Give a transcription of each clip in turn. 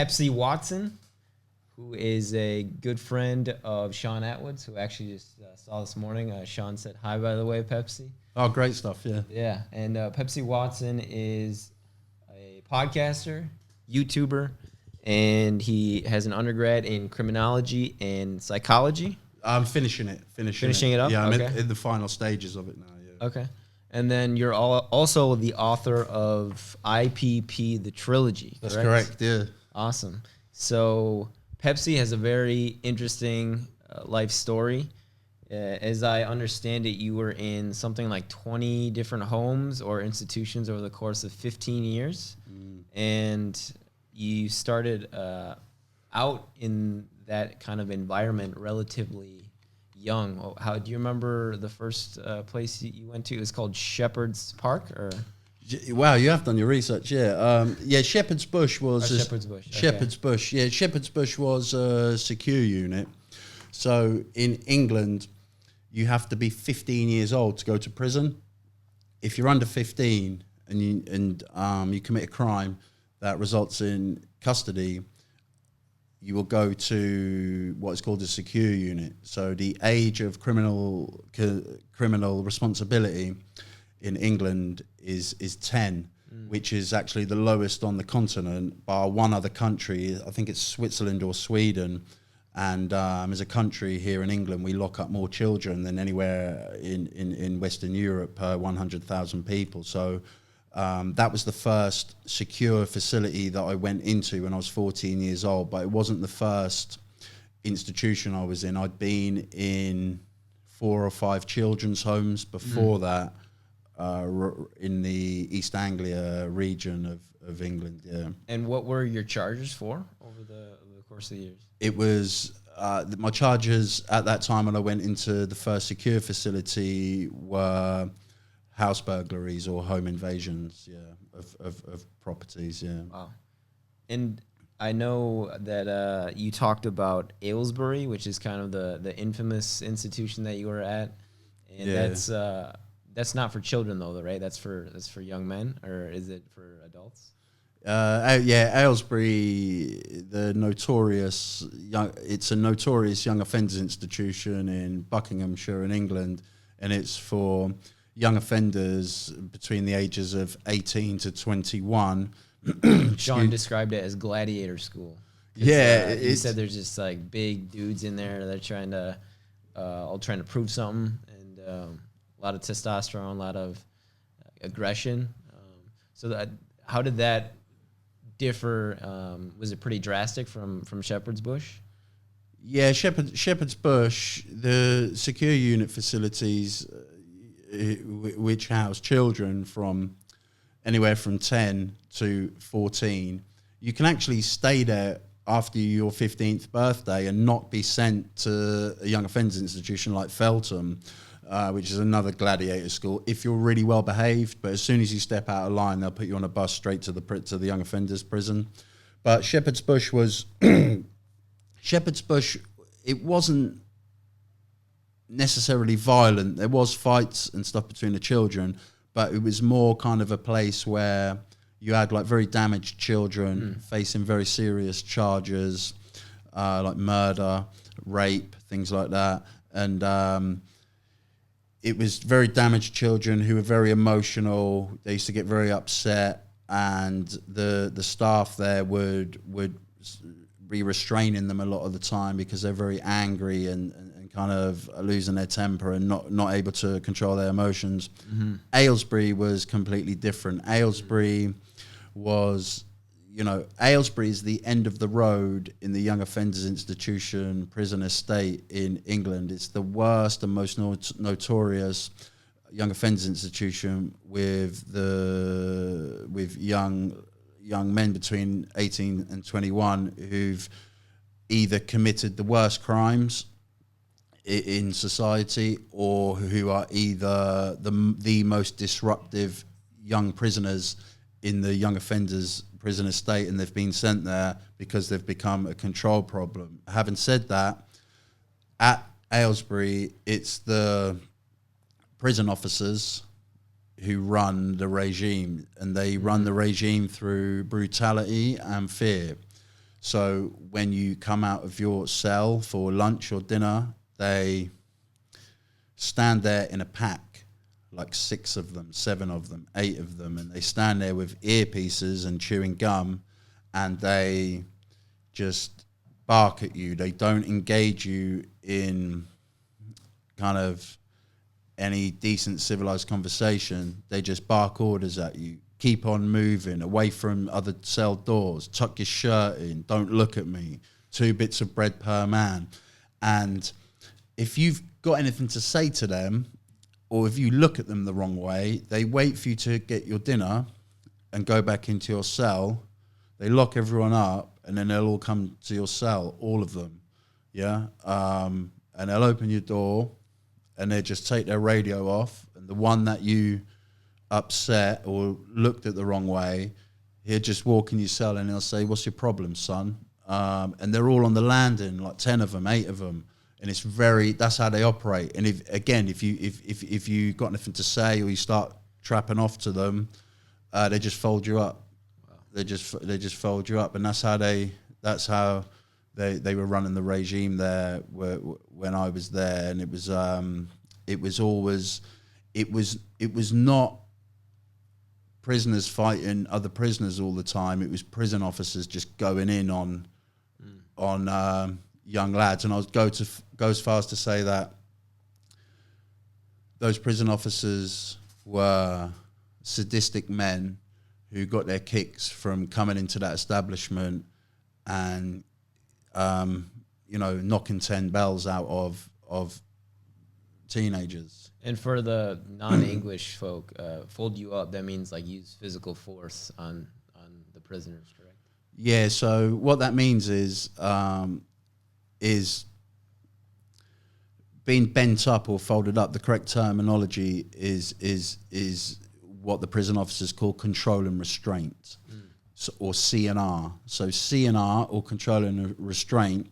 Pepsi Watson, who is a good friend of Sean Atwood's, who actually just saw this morning. Sean said hi, by the way, Pepsi. Oh, great stuff, yeah. Yeah, and Pepsi Watson is a podcaster, YouTuber, and he has an undergrad in criminology and psychology. I'm finishing it. Finishing it up? Yeah, I'm Okay. in the final stages of it now, yeah. Okay. And then you're also the author of IPP, the trilogy. That's correct, yeah. Awesome. So Pepsi has a very interesting life story. As I understand it, you were in something like 20 different homes or institutions over the course of 15 years. And you started out in that kind of environment relatively young. How do you remember the first place you went to? It was called Shepherd's Park, or Wow, you have done your research, yeah. Shepherd's Bush was Shepherd's Bush. Shepherd's Bush, yeah. Shepherd's Bush was a secure unit. So in England, you have to be 15 years old to go to prison. If you're under 15 and you commit a crime that results in custody, you will go to what is called a secure unit. So the age of criminal responsibility in England is 10, which is actually the lowest on the continent, bar one other country. I think it's Switzerland or Sweden. And as a country here in England, we lock up more children than anywhere in Western Europe per 100,000 people. So that was the first secure facility that I went into when I was 14 years old, but it wasn't the first institution I was in. I'd been in 4 or 5 children's homes before that in the East Anglia region of England, yeah. And what were your charges for over the course of the years? It was, my charges at that time when I went into the first secure facility were house burglaries or home invasions, yeah, of properties, yeah. Wow. And I know that you talked about Aylesbury, which is kind of the infamous institution that you were at, and that's not for children though, right? That's for young men, or is it for adults? Aylesbury, it's a notorious young offenders institution in Buckinghamshire in England, and it's for young offenders between the ages of 18 to 21. Sean described it as gladiator school. Yeah, he said there's just like big dudes in there that are all trying to prove something, and a lot of testosterone, a lot of aggression. How did that differ? Was it pretty drastic from Shepherd's Bush? Yeah, Shepherd's Bush, the secure unit facilities, which house children from anywhere from 10 to 14, you can actually stay there after your 15th birthday and not be sent to a young offenders institution like Feltham, which is another gladiator school, if you're really well behaved. But as soon as you step out of line, they'll put you on a bus straight to the young offenders prison. But Shepherd's Bush was Shepherd's Bush. It wasn't necessarily violent. There was fights and stuff between the children, but it was more kind of a place where you had like very damaged children facing very serious charges, like murder, rape, things like that. And it was very damaged children who were very emotional. They used to get very upset, and the staff there would be restraining them a lot of the time because they're very angry and kind of losing their temper and not able to control their emotions. Aylesbury was completely different. Aylesbury was, Aylesbury is the end of the road in the young offenders institution prison estate in England. It's the worst and most notorious young offenders institution with young men between 18 and 21 who've either committed the worst crimes in society or who are either the most disruptive young prisoners in the young offenders prison estate, and they've been sent there because they've become a control problem. Having said that, at Aylesbury, it's the prison officers who run the regime, and they run the regime through brutality and fear. So when you come out of your cell for lunch or dinner, they stand there in a pack, like 6 of them, 7 of them, 8 of them, and they stand there with earpieces and chewing gum, and they just bark at you. They don't engage you in kind of any decent civilized conversation. They just bark orders at you. Keep on moving, away from other cell doors, tuck your shirt in, don't look at me, 2 bits of bread per man. And if you've got anything to say to them, or if you look at them the wrong way, they wait for you to get your dinner and go back into your cell. They lock everyone up, and then they'll all come to your cell, all of them, yeah? And they'll open your door, and they just take their radio off, and the one that you upset or looked at the wrong way, he'll just walk in your cell and he'll say, "What's your problem, son?" And they're all on the landing, like 10 of them, 8 of them, and that's how they operate. And if you got nothing to say, or you start trapping off to them, they just fold you up. Wow. They just fold you up, and that's how they were running the regime there when I was there. And it was not prisoners fighting other prisoners all the time. It was prison officers just going in on young lads. And I would go as far as to say that those prison officers were sadistic men who got their kicks from coming into that establishment and knocking 10 bells out of teenagers. And for the non-English folk, fold you up, that means like use physical force on the prisoners, correct? Yeah, so what that means is being bent up or folded up. The correct terminology is what the prison officers call control and restraint, or CNR. So CNR, or control and restraint,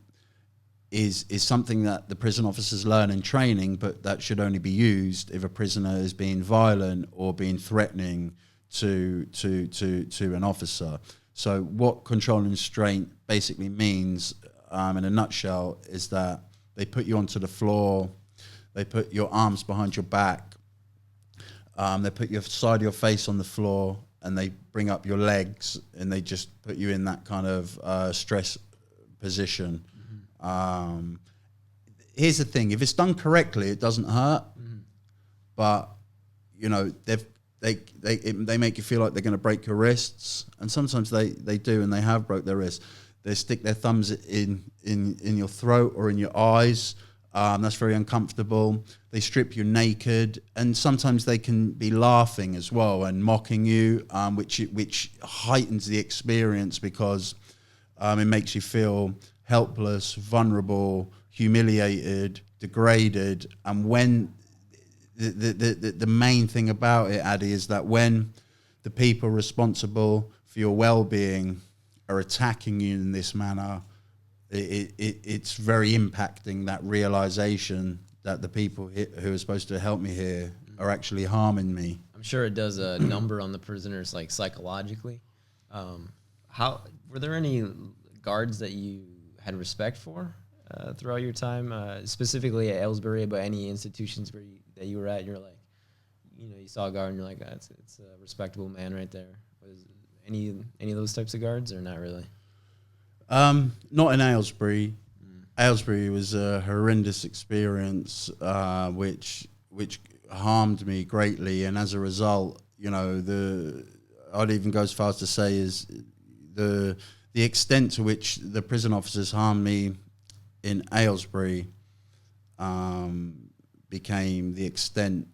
is something that the prison officers learn in training, but that should only be used if a prisoner is being violent or being threatening to an officer. So what control and restraint basically means, in a nutshell, is that they put you onto the floor, they put your arms behind your back, they put your side of your face on the floor, and they bring up your legs, and they just put you in that kind of stress position. Here's the thing: if it's done correctly, it doesn't hurt. But they make you feel like they're going to break your wrists, and sometimes they do, and they have broke their wrists. They stick their thumbs in your throat or in your eyes. That's very uncomfortable. They strip you naked, and sometimes they can be laughing as well and mocking you, which heightens the experience, because it makes you feel helpless, vulnerable, humiliated, degraded. And when the main thing about it, Addy, is that when the people responsible for your well-being are attacking you in this manner, it's very impacting, that realization that the people who are supposed to help me here are actually harming me. I'm sure it does a number on the prisoners, like psychologically. How were there any guards that you had respect for throughout your time, specifically at Aylesbury, but any institutions that you were at? You're like, you saw a guard and you're like, it's a respectable man right there. Was any of those types of guards, or not really? Not in Aylesbury. Aylesbury was a horrendous experience, which harmed me greatly, and as a result, I'd even go as far as to say is the extent to which the prison officers harmed me in Aylesbury became the extent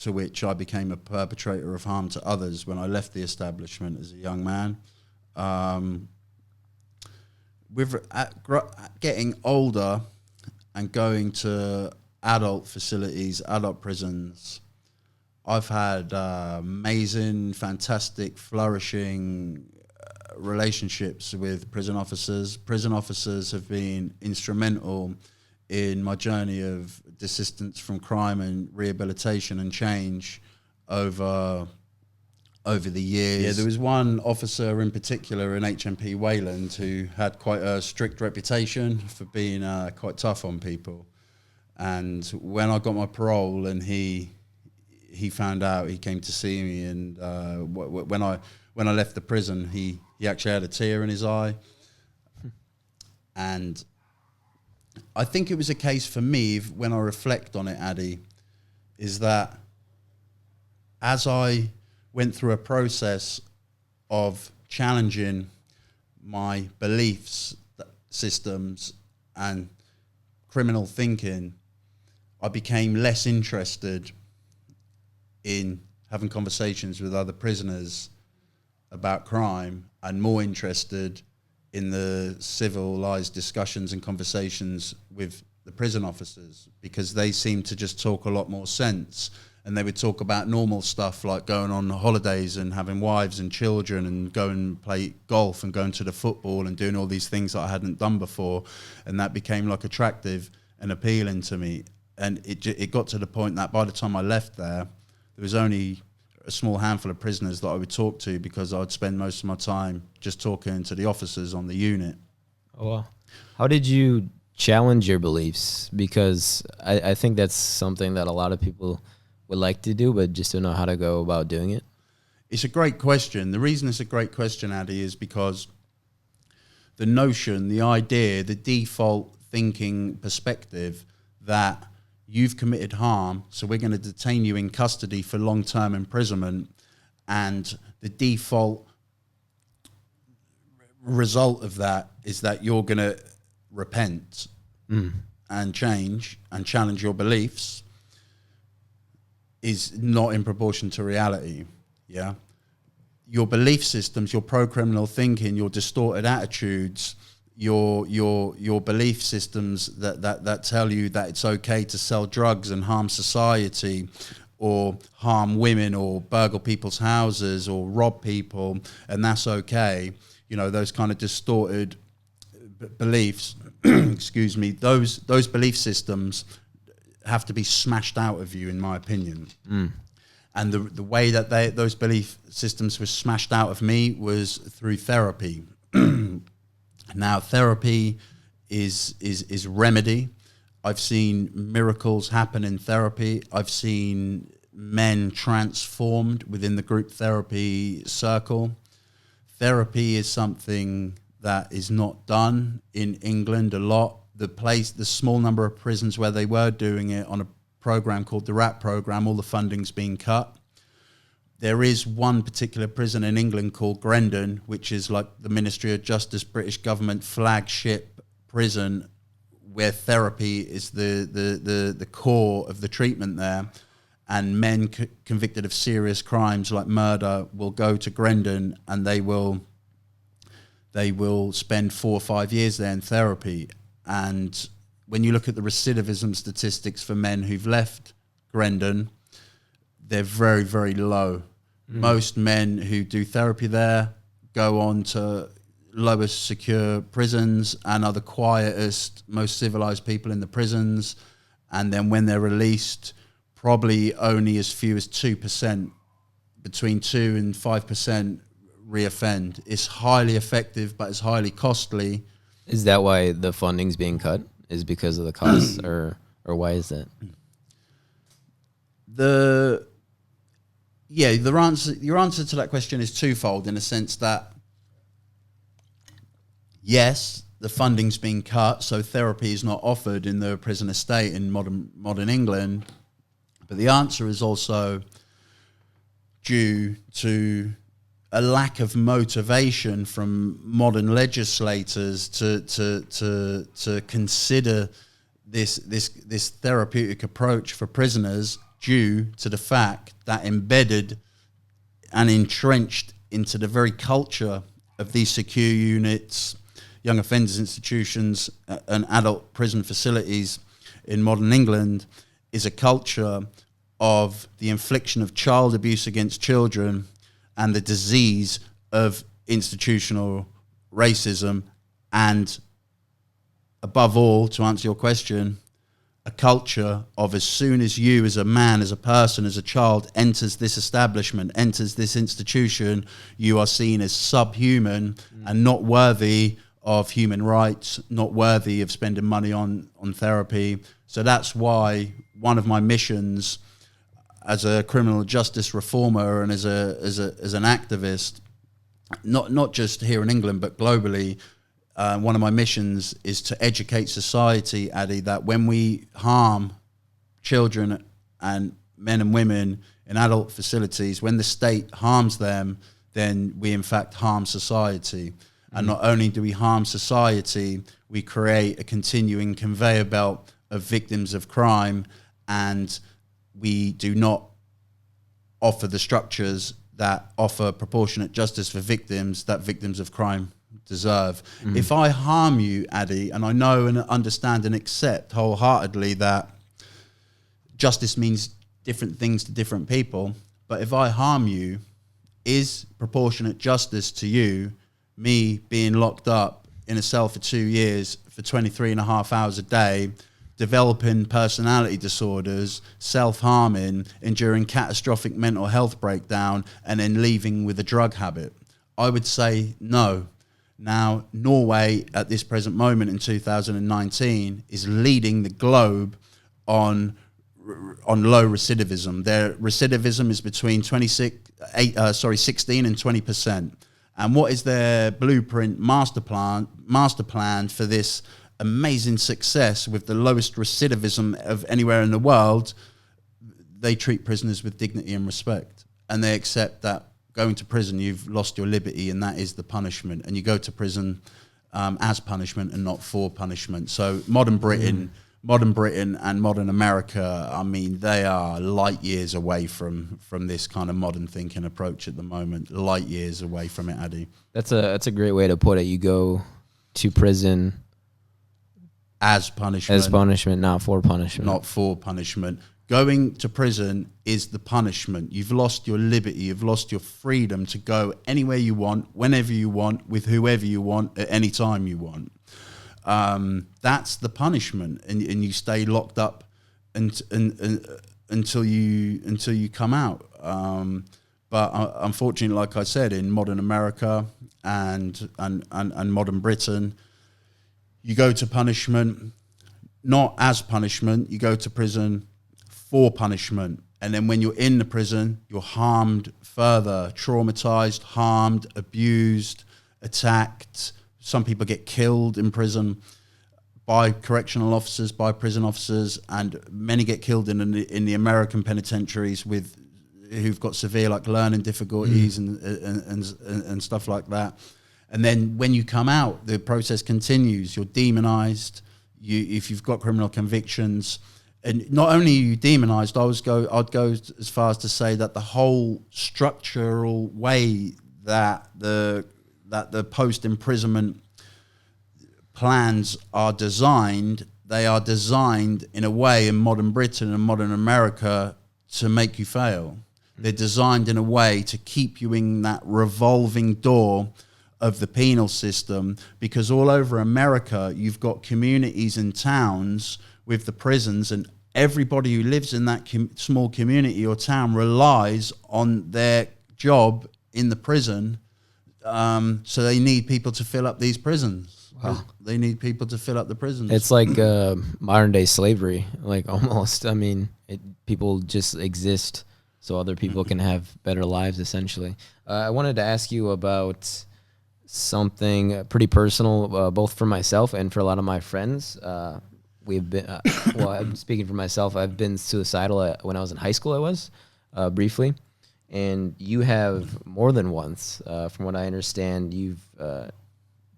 to which I became a perpetrator of harm to others when I left the establishment as a young man. Getting older and going to adult facilities, adult prisons, I've had amazing, fantastic, flourishing relationships with prison officers. Prison officers have been instrumental in my journey of desistance from crime and rehabilitation and change over over the years. Yeah, there was one officer in particular in HMP Wayland who had quite a strict reputation for being quite tough on people. And when I got my parole and he found out, he came to see me, and when I left the prison, he actually had a tear in his eye. And I think it was a case for me, when I reflect on it, Addy, is that as I went through a process of challenging my beliefs, systems, and criminal thinking, I became less interested in having conversations with other prisoners about crime and more interested in the civilized discussions and conversations with the prison officers, because they seemed to just talk a lot more sense. And they would talk about normal stuff like going on holidays and having wives and children and going and play golf and going to the football and doing all these things that I hadn't done before. And that became like attractive and appealing to me. And it got to the point that by the time I left there was only a small handful of prisoners that I would talk to, because I'd spend most of my time just talking to the officers on the unit. Oh, wow. How did you challenge your beliefs? Because I think that's something that a lot of people would like to do, but just don't know how to go about doing it. It's a great question. The reason it's a great question, Addy, is because the notion, the idea, the default thinking perspective that you've committed harm, so we're going to detain you in custody for long-term imprisonment, and the default result of that is that you're going to repent and change and challenge your beliefs, is not in proportion to reality. Yeah, your belief systems, your pro-criminal thinking, your distorted attitudes, your belief systems that tell you that it's okay to sell drugs and harm society, or harm women, or burgle people's houses, or rob people, and that's okay. You know, those kind of distorted beliefs. Excuse me. Those belief systems have to be smashed out of you, in my opinion. And the way that those belief systems were smashed out of me was through therapy. Now, therapy is remedy. I've seen miracles happen in therapy. I've seen men transformed within the group therapy circle. Therapy is something that is not done in England a lot. The small number of prisons where they were doing it on a program called the RAP program, all the funding's been cut. There is one particular prison in England called Grendon, which is like the Ministry of Justice, British government flagship prison, where therapy is the core of the treatment there. And men convicted of serious crimes like murder will go to Grendon, and they will spend 4 or 5 years there in therapy. And when you look at the recidivism statistics for men who've left Grendon, they're very, very low. Most men who do therapy there go on to lowest secure prisons and are the quietest, most civilized people in the prisons. And then when they're released, probably only as few as 2%, between 2 and 5% reoffend. It's highly effective, but it's highly costly. Is that why the funding's being cut? Is because of the costs, or why is that? Your answer to that question is twofold, in a sense that, yes, the funding's been cut, so therapy is not offered in the prison estate in modern England. But the answer is also due to a lack of motivation from modern legislators to consider this therapeutic approach for prisoners, due to the fact that embedded and entrenched into the very culture of these secure units, young offenders institutions, and adult prison facilities in modern England is a culture of the infliction of child abuse against children and the disease of institutional racism, and above all, to answer your question, a culture of as soon as you as a man, as a person, as a child enters this establishment, enters this institution, you are seen as subhuman and not worthy of human rights, not worthy of spending money on therapy. So that's why one of my missions as a criminal justice reformer and as an activist, not just here in England but globally, one of my missions is to educate society, Addy, that when we harm children and men and women in adult facilities, when the state harms them, then we in fact harm society. And not only do we harm society, we create a continuing conveyor belt of victims of crime, and we do not offer the structures that offer proportionate justice for victims that victims of crime deserve. If I harm you, Addy, and I know and understand and accept wholeheartedly that justice means different things to different people, but if I harm you, is proportionate justice to you me being locked up in a cell for 2 years for 23 and a half hours a day, developing personality disorders, self-harming, enduring catastrophic mental health breakdown, and then leaving with a drug habit? I would say no. Now, Norway at this present moment in 2019 is leading the globe on low recidivism. Their recidivism is between 16 and 20%. And what is their blueprint master plan for this amazing success with the lowest recidivism of anywhere in the world? They treat prisoners with dignity and respect, and they accept that going to prison, you've lost your liberty, and that is the punishment. And you go to prison as punishment and not for punishment. So modern Britain and modern America, I mean, they are light years away from this kind of modern thinking approach at the moment. Light years away from it, Addy. That's a great way to put it. You go to prison as punishment, not for punishment. Not for punishment. Going to prison is the punishment. You've lost your liberty. You've lost your freedom to go anywhere you want, whenever you want, with whoever you want, at any time you want. That's the punishment, and you stay locked up until you come out. But unfortunately, like I said, in modern America and modern Britain, you go to punishment not as punishment. You go to prison for punishment, and then when you're in the prison, you're harmed further, traumatized, harmed, abused, attacked. Some people get killed in prison by correctional officers, by prison officers, and many get killed in the American penitentiaries who've got severe learning difficulties and stuff like that. And then when you come out, the process continues. You're demonized. If you've got criminal convictions, and not only are you demonized, I'd go as far as to say that the whole structural way that the post-imprisonment plans are designed, they are designed in a way in modern Britain and modern America to make you fail. They're designed in a way to keep you in that revolving door of the penal system, because all over America, you've got communities and towns with the prisons, and everybody who lives in that small community or town relies on their job in the prison. So they need people to fill up these prisons. Wow. They need people to fill up the prisons. It's like modern day slavery, almost. I mean, people just exist so other people can have better lives, essentially. I wanted to ask you about something pretty personal, both for myself and for a lot of my friends. We've been, I'm speaking for myself. I've been suicidal when I was in high school. I was briefly. And you have more than once, from what I understand. You've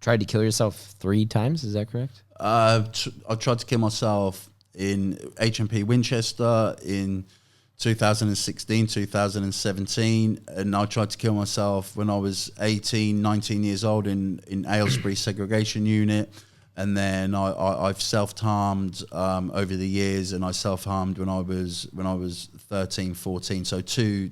tried to kill yourself 3 times. Is that correct? I've tried to kill myself in HMP Winchester in 2016, 2017. And I tried to kill myself when I was 18, 19 years old in Aylesbury segregation unit. And then I've self-harmed over the years, and I self-harmed when I was 13, 14. So two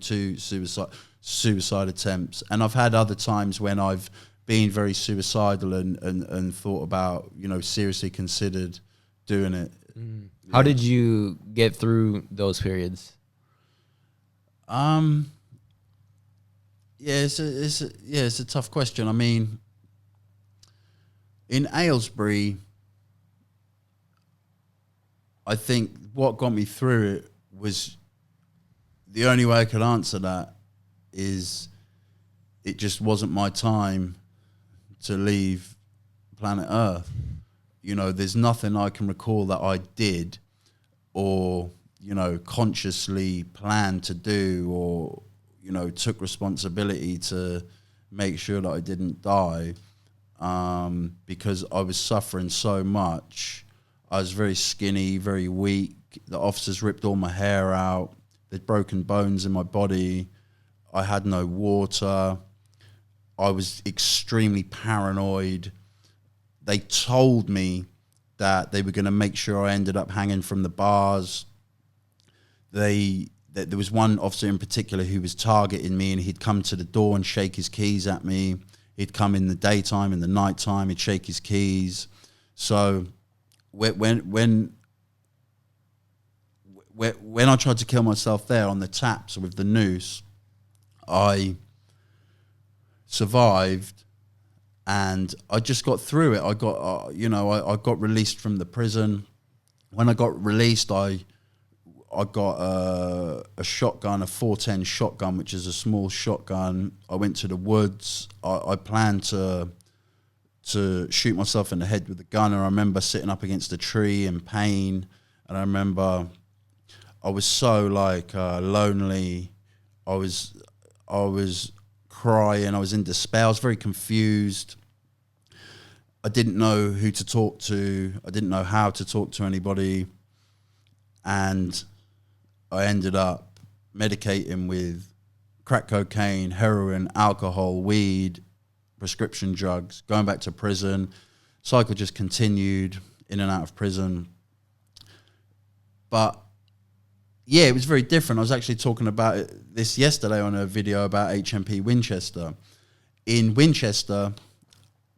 suicide attempts. And I've had other times when I've been very suicidal and thought about, seriously considered doing it. How did you get through those periods? It's a tough question. I mean, in Aylesbury, I think what got me through it was, the only way I could answer that is, it just wasn't my time to leave planet Earth. You know, there's nothing I can recall that I did or, you know, consciously planned to do, or, you know, took responsibility to make sure that I didn't die, because I was suffering so much. I was very skinny, very weak. The officers ripped all my hair out. They'd broken bones in my body. I had no water. I was extremely paranoid. They told me that they were going to make sure I ended up hanging from the bars. There was one officer in particular who was targeting me, and he'd come to the door and shake his keys at me. He'd come in the daytime, in the nighttime, he'd shake his keys. So when I tried to kill myself there on the taps with the noose, I survived, and I just got through it. I got, I got released from the prison. When I got released, I got a shotgun, a 410 shotgun, which is a small shotgun. I went to the woods. I planned to shoot myself in the head with a gun. And I remember sitting up against a tree in pain. And I remember I was so lonely. I was crying. I was in despair. I was very confused. I didn't know who to talk to. I didn't know how to talk to anybody. And I ended up medicating with crack cocaine, heroin, alcohol, weed, prescription drugs, going back to prison. Cycle just continued in and out of prison. But yeah, it was very different. I was actually talking about this yesterday on a video about HMP Winchester. In Winchester,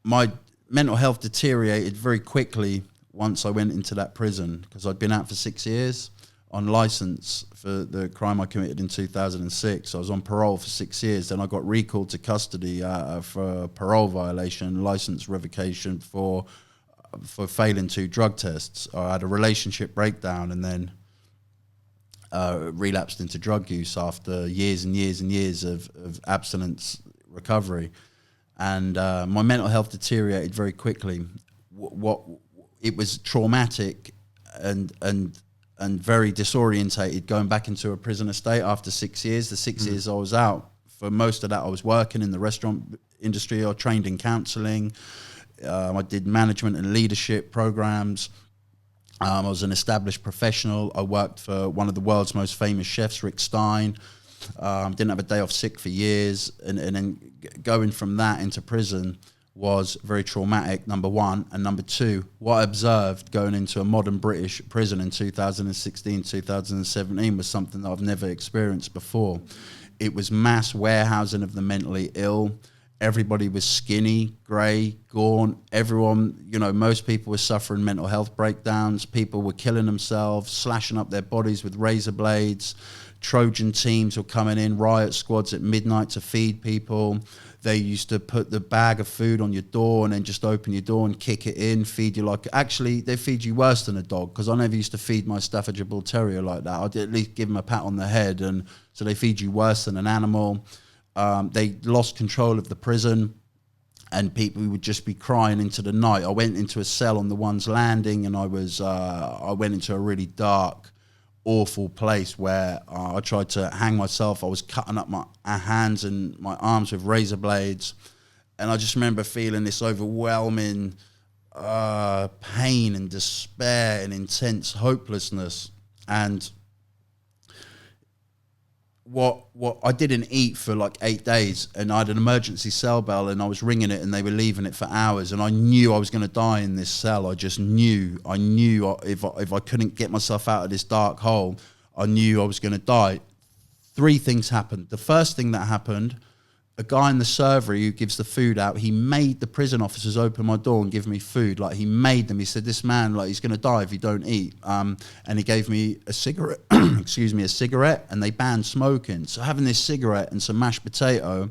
my mental health deteriorated very quickly once I went into that prison, because I'd been out for 6 years on license for the crime I committed in 2006. I was on parole for 6 years. Then I got recalled to custody for a parole violation, license revocation for failing 2 drug tests. I had a relationship breakdown and then relapsed into drug use after years and years and years of abstinence recovery. And my mental health deteriorated very quickly. It was traumatic and very disorientated going back into a prison estate after 6 years. The 6 years I was out, for most of that I was working in the restaurant industry. I trained in counselling. I did management and leadership programs. I was an established professional. I worked for one of the world's most famous chefs, Rick Stein. Didn't have a day off sick for years. And then going from that into prison was very traumatic, number one. And number two, what I observed going into a modern British prison in 2016, 2017 was something that I've never experienced before. It was mass warehousing of the mentally ill. Everybody was skinny, grey, gaunt. Everyone, most people were suffering mental health breakdowns. People were killing themselves, slashing up their bodies with razor blades. Trojan teams were coming in, riot squads at midnight to feed people. They used to put the bag of food on your door and then just open your door and kick it in, feed you actually, they feed you worse than a dog, because I never used to feed my Staffordshire Bull Terrier like that. I'd at least give him a pat on the head, and so they feed you worse than an animal. They lost control of the prison, and people would just be crying into the night. I went into a cell on the One's Landing, and I went into a really dark, awful place where I tried to hang myself. I was cutting up my hands and my arms with razor blades, and I just remember feeling this overwhelming pain and despair and intense hopelessness. And what I didn't eat for 8 days, and I had an emergency cell bell, and I was ringing it, and they were leaving it for hours, and I knew I was going to die in this cell. I just knew. I knew if I couldn't get myself out of this dark hole, I knew I was going to die. 3 things happened. The first thing that happened, a guy in the servery who gives the food out, he made the prison officers open my door and give me food. Like, he made them. He said, this man, like, he's going to die if you don't eat. And he gave me a cigarette, excuse me, a cigarette, and they banned smoking. So having this cigarette and some mashed potato,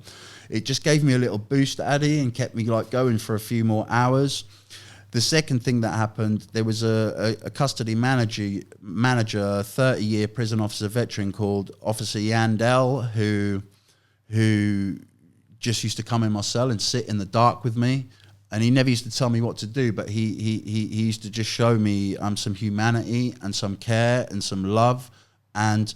it just gave me a little boost, Addy, and kept me, like, going for a few more hours. The second thing that happened, there was a custody manager, 30-year prison officer veteran called Officer Yandel, who just used to come in my cell and sit in the dark with me, and he never used to tell me what to do, but he used to just show me some humanity and some care and some love. And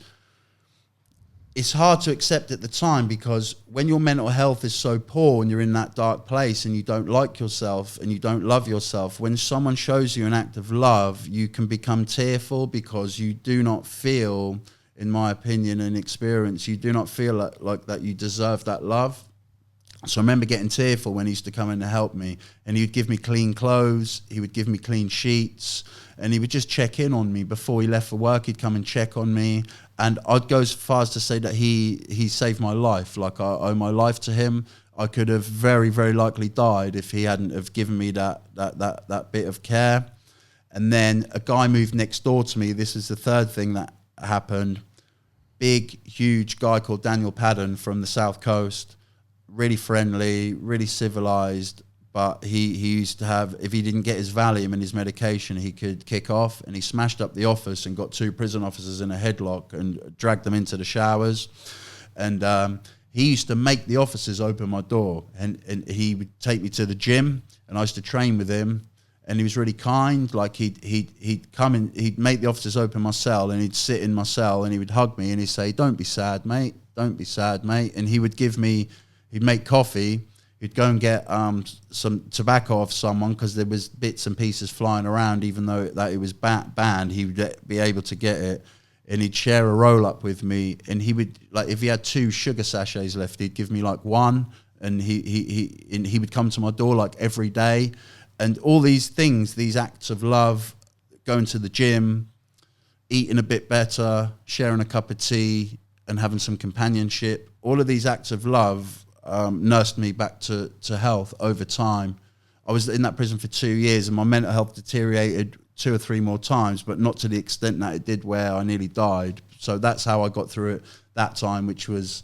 it's hard to accept at the time, because when your mental health is so poor and you're in that dark place and you don't like yourself and you don't love yourself, when someone shows you an act of love, you can become tearful, because you do not feel, in my opinion and experience, you do not feel like that you deserve that love. So I remember getting tearful when he used to come in to help me, and he would give me clean clothes, he would give me clean sheets, and he would just check in on me. Before he left for work, he'd come and check on me. And I'd go as far as to say that he saved my life. Like, I owe my life to him. I could have very, very likely died if he hadn't have given me that bit of care. And then a guy moved next door to me. This is the third thing that happened. Big, huge guy called Daniel Padden from the South Coast. Really friendly, really civilized, but he used to have, if he didn't get his Valium and his medication, he could kick off, and he smashed up the office and got 2 prison officers in a headlock and dragged them into the showers. And he used to make the officers open my door, and he would take me to the gym, and I used to train with him, and he was really kind. Like, he'd come in, he'd make the officers open my cell, and he'd sit in my cell, and he would hug me, and he'd say, don't be sad, mate, don't be sad, mate. And he would give me, he'd make coffee. He'd go and get some tobacco off someone, because there was bits and pieces flying around, even though that it was banned. He would be able to get it, and he'd share a roll up with me. And he would, like, if he had 2 sugar sachets left, he'd give me like 1. And he would come to my door like every day. And all these things, these acts of love, going to the gym, eating a bit better, sharing a cup of tea, and having some companionship. All of these acts of love nursed me back to health over time. I was in that prison for 2 years, and my mental health deteriorated 2 or 3 more times, but not to the extent that it did where I nearly died. So that's how I got through it that time, which was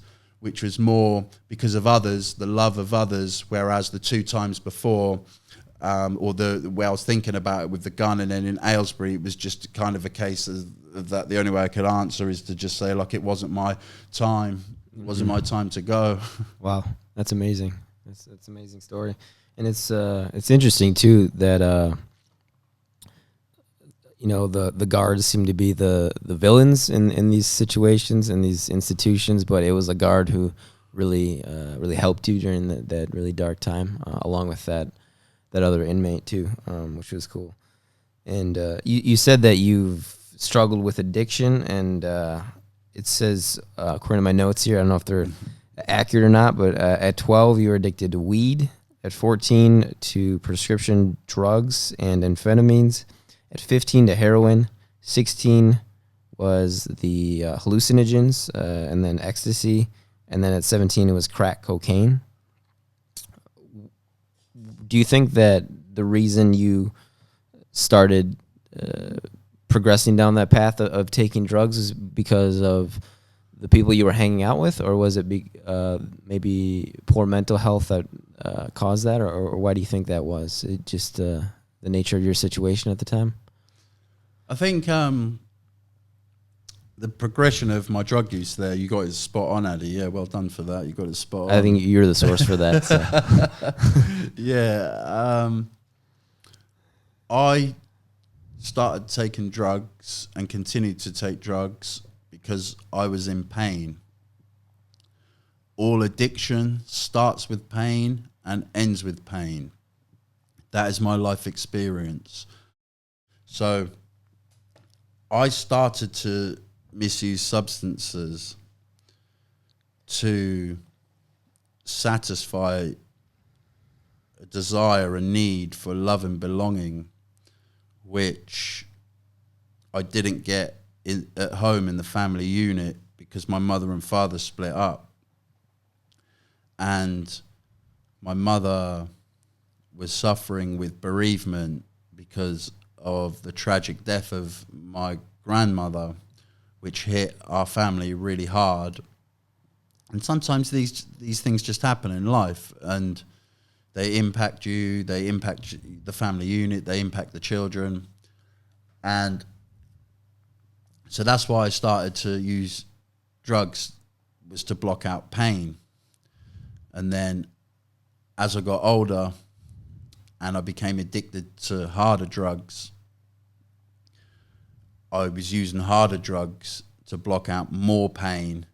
more because of others, the love of others, whereas the 2 times before, or the way I was thinking about it with the gun, and then in Aylesbury, it was just kind of a case of that the only way I could answer is to just say, like, it wasn't my time. It wasn't my time to go. Wow, that's amazing. That's an amazing story, and it's interesting too that the guards seem to be the villains in these situations, in these institutions, but it was a guard who really helped you during that really dark time, along with that other inmate too, which was cool. And you said that you've struggled with addiction, and it says, according to my notes here, I don't know if they're accurate or not, but at 12, you were addicted to weed. At 14, to prescription drugs and amphetamines. At 15, to heroin. 16 was the hallucinogens, and then ecstasy. And then at 17, it was crack cocaine. Do you think that the reason you started progressing down that path of taking drugs is because of the people you were hanging out with, or was it maybe poor mental health that caused that, or why do you think that was? It just the nature of your situation at the time? I think the progression of my drug use there, you got it spot on, Addy. Yeah, well done for that. You got it spot on. I think you're the source for that. So. Yeah. I started taking drugs and continued to take drugs because I was in pain. All addiction starts with pain and ends with pain. That is my life experience. So I started to misuse substances to satisfy a desire, a need for love and belonging, which I didn't get at home in the family unit because my mother and father split up. and my mother was suffering with bereavement because of the tragic death of my grandmother, which hit our family really hard. And sometimes these things just happen in life, and they impact you, they impact the family unit, they impact the children. And so that's why I started to use drugs, was to block out pain. And then as I got older and I became addicted to harder drugs, I was using harder drugs to block out more pain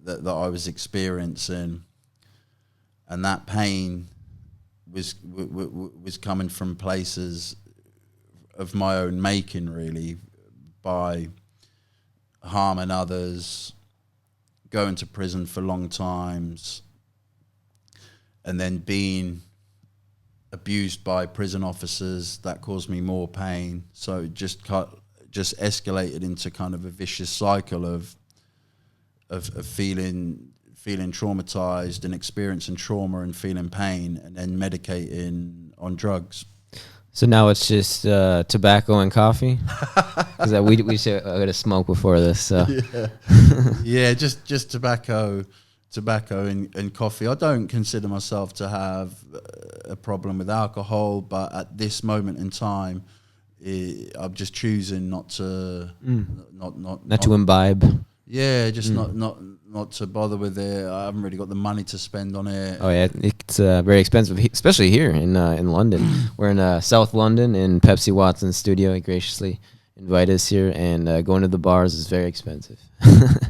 that I was experiencing. And that pain was coming from places of my own making, really, by harming others, going to prison for long times, and then being abused by prison officers. That caused me more pain. So it just escalated into kind of a vicious cycle of feeling traumatized and experiencing trauma and feeling pain, and then medicating on drugs. So now it's just tobacco and coffee? Because we should I got to smoke before this. So. Yeah, just tobacco and coffee. I don't consider myself to have a problem with alcohol, but at this moment in time, I'm just choosing not to not to imbibe. Yeah, just not to bother with it. I haven't really got the money to spend on it. Oh yeah, it's very expensive, especially here in London. We're in South London in Pepsi Watsons studio. He graciously invited us here, and going to the bars is very expensive.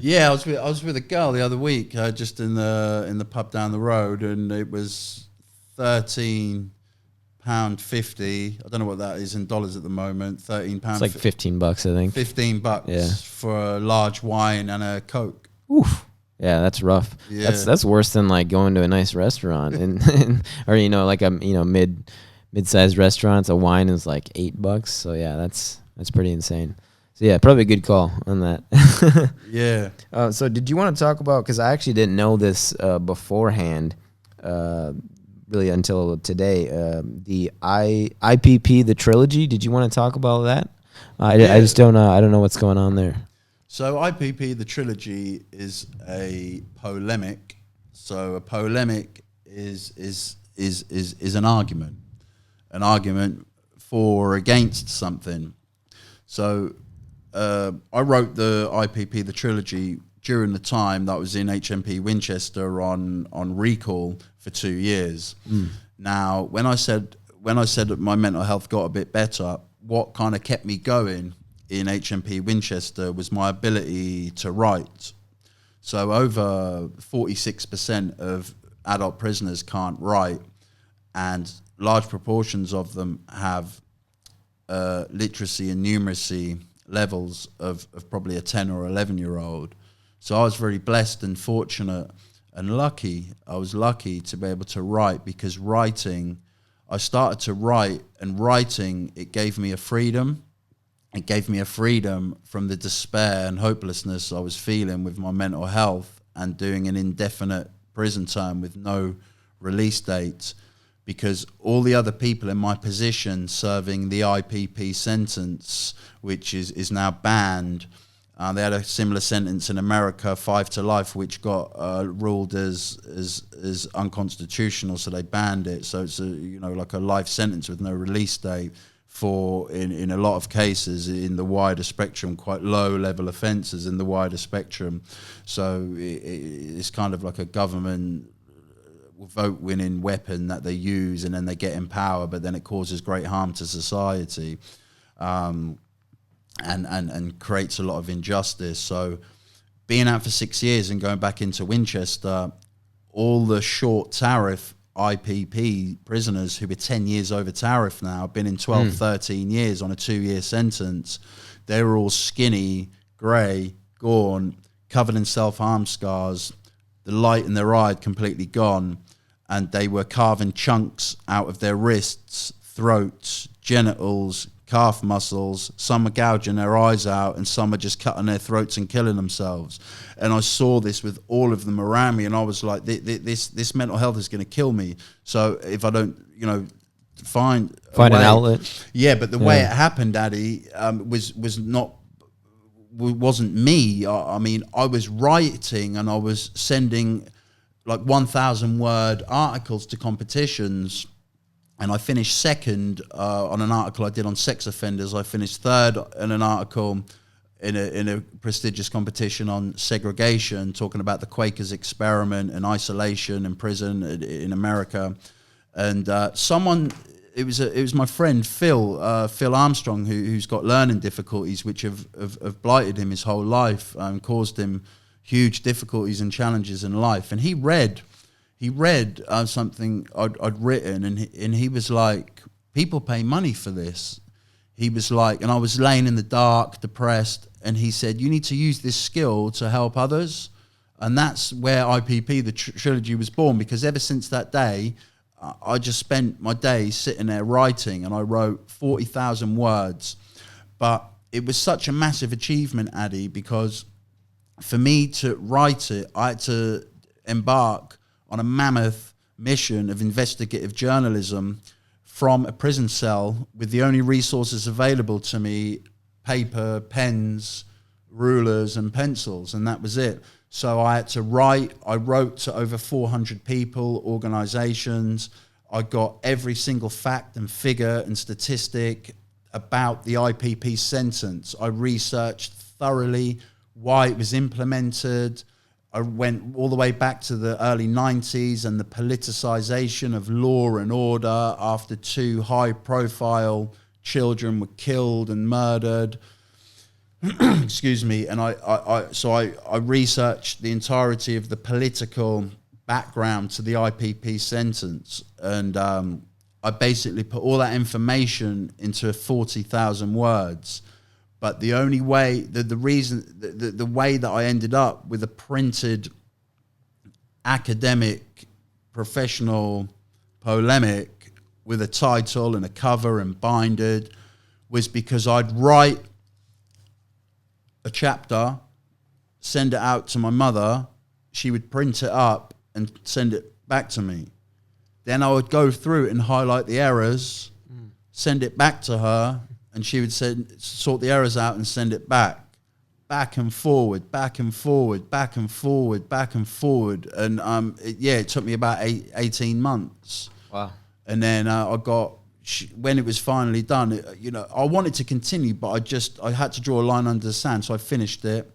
Yeah, I was with a girl the other week, just in the pub down the road, and it was £13.50. I don't know what that is in dollars at the moment. £13. It's like $15, I think. $15 for a large wine and a Coke. Oof. Yeah, that's rough. Yeah. That's worse than like going to a nice restaurant and or like a mid-sized restaurants. A wine is like $8. So yeah, that's pretty insane. So yeah, probably a good call on that. Yeah. So did you want to talk about, because I actually didn't know this beforehand, really until today, the IPP, the trilogy. Did you want to talk about that? I just don't know. I don't know what's going on there. So IPP, the trilogy, is a polemic. So a polemic is an argument for or against something. So I wrote the IPP, the trilogy, during the time that I was in HMP Winchester on recall for 2 years. Now, when I said that my mental health got a bit better, what kind of kept me going in HMP Winchester was my ability to write. So over 46% of adult prisoners can't write, and large proportions of them have literacy and numeracy levels of probably a 10 or 11-year-old. So I was very blessed and fortunate and lucky. I was lucky to be able to write, because I started to write, and writing, it gave me a freedom. It gave me a freedom from the despair and hopelessness I was feeling with my mental health and doing an indefinite prison term with no release date, because all the other people in my position serving the IPP sentence, which is now banned, they had a similar sentence in America, 5 to life, which got ruled as unconstitutional, so they banned it. So it's like a life sentence with no release date for, in a lot of cases, in the wider spectrum, quite low-level offences in the wider spectrum. So it's kind of like a government vote-winning weapon that they use, and then they get in power, but then it causes great harm to society. And creates a lot of injustice. So being out for 6 years and going back into Winchester, all the short tariff IPP prisoners who were 10 years over tariff now, been in 12, 13 years on a 2-year sentence, they were all skinny, grey, gaunt, covered in self-harm scars, the light in their eye had completely gone, and they were carving chunks out of their wrists, throats, genitals, calf muscles, some are gouging their eyes out, and some are just cutting their throats and killing themselves. And I saw this with all of them around me, and I was like, this mental health is going to kill me. So if I don't, find an outlet. Yeah, but the way it happened, Daddy, wasn't me. I mean, I was writing and I was sending like 1,000 word articles to competitions, and I finished second on an article I did on sex offenders. I finished third in an article in a prestigious competition on segregation, talking about the Quakers experiment and isolation in prison in America. And it was my friend Phil Armstrong, who's got learning difficulties which have blighted him his whole life and caused him huge difficulties and challenges in life. And he read something I'd written, and he was like, people pay money for this. He was like, and I was laying in the dark, depressed, and he said, you need to use this skill to help others. And that's where IPP, the trilogy, was born, because ever since that day, I just spent my days sitting there writing, and I wrote 40,000 words. But it was such a massive achievement, Addy, because for me to write it, I had to embark on a mammoth mission of investigative journalism from a prison cell with the only resources available to me, paper, pens, rulers and pencils, and that was it. So I had to write. I wrote to over 400 people, organizations. I got every single fact and figure and statistic about the IPP sentence. I researched thoroughly why it was implemented. I went all the way back to the early 90s and the politicization of law and order after 2 high-profile children were killed and murdered. Excuse me. And I researched the entirety of the political background to the IPP sentence, and I basically put all that information into 40,000 words. But the only way, the way that I ended up with a printed academic, professional polemic with a title and a cover and binded was because I'd write a chapter, send it out to my mother, she would print it up and send it back to me. Then I would go through it and highlight the errors, send it back to her, and she would sort the errors out and send it back and forward, back and forward, back and forward, back and forward. And it took me about 18 months. Wow. And then when it was finally done, I wanted to continue, but I had to draw a line under the sand. So I finished it.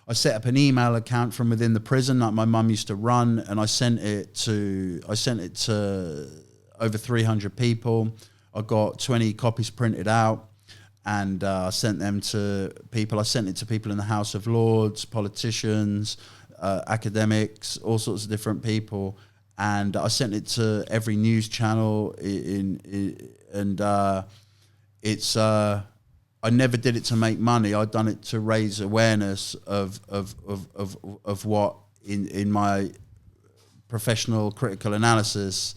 I set up an email account from within the prison that my mum used to run, and I sent it to over 300 people. I got 20 copies printed out, and I sent them to people. I sent it to people in the House of Lords, politicians, academics, all sorts of different people. And I sent it to every news channel I never did it to make money. I'd done it to raise awareness of what in my professional critical analysis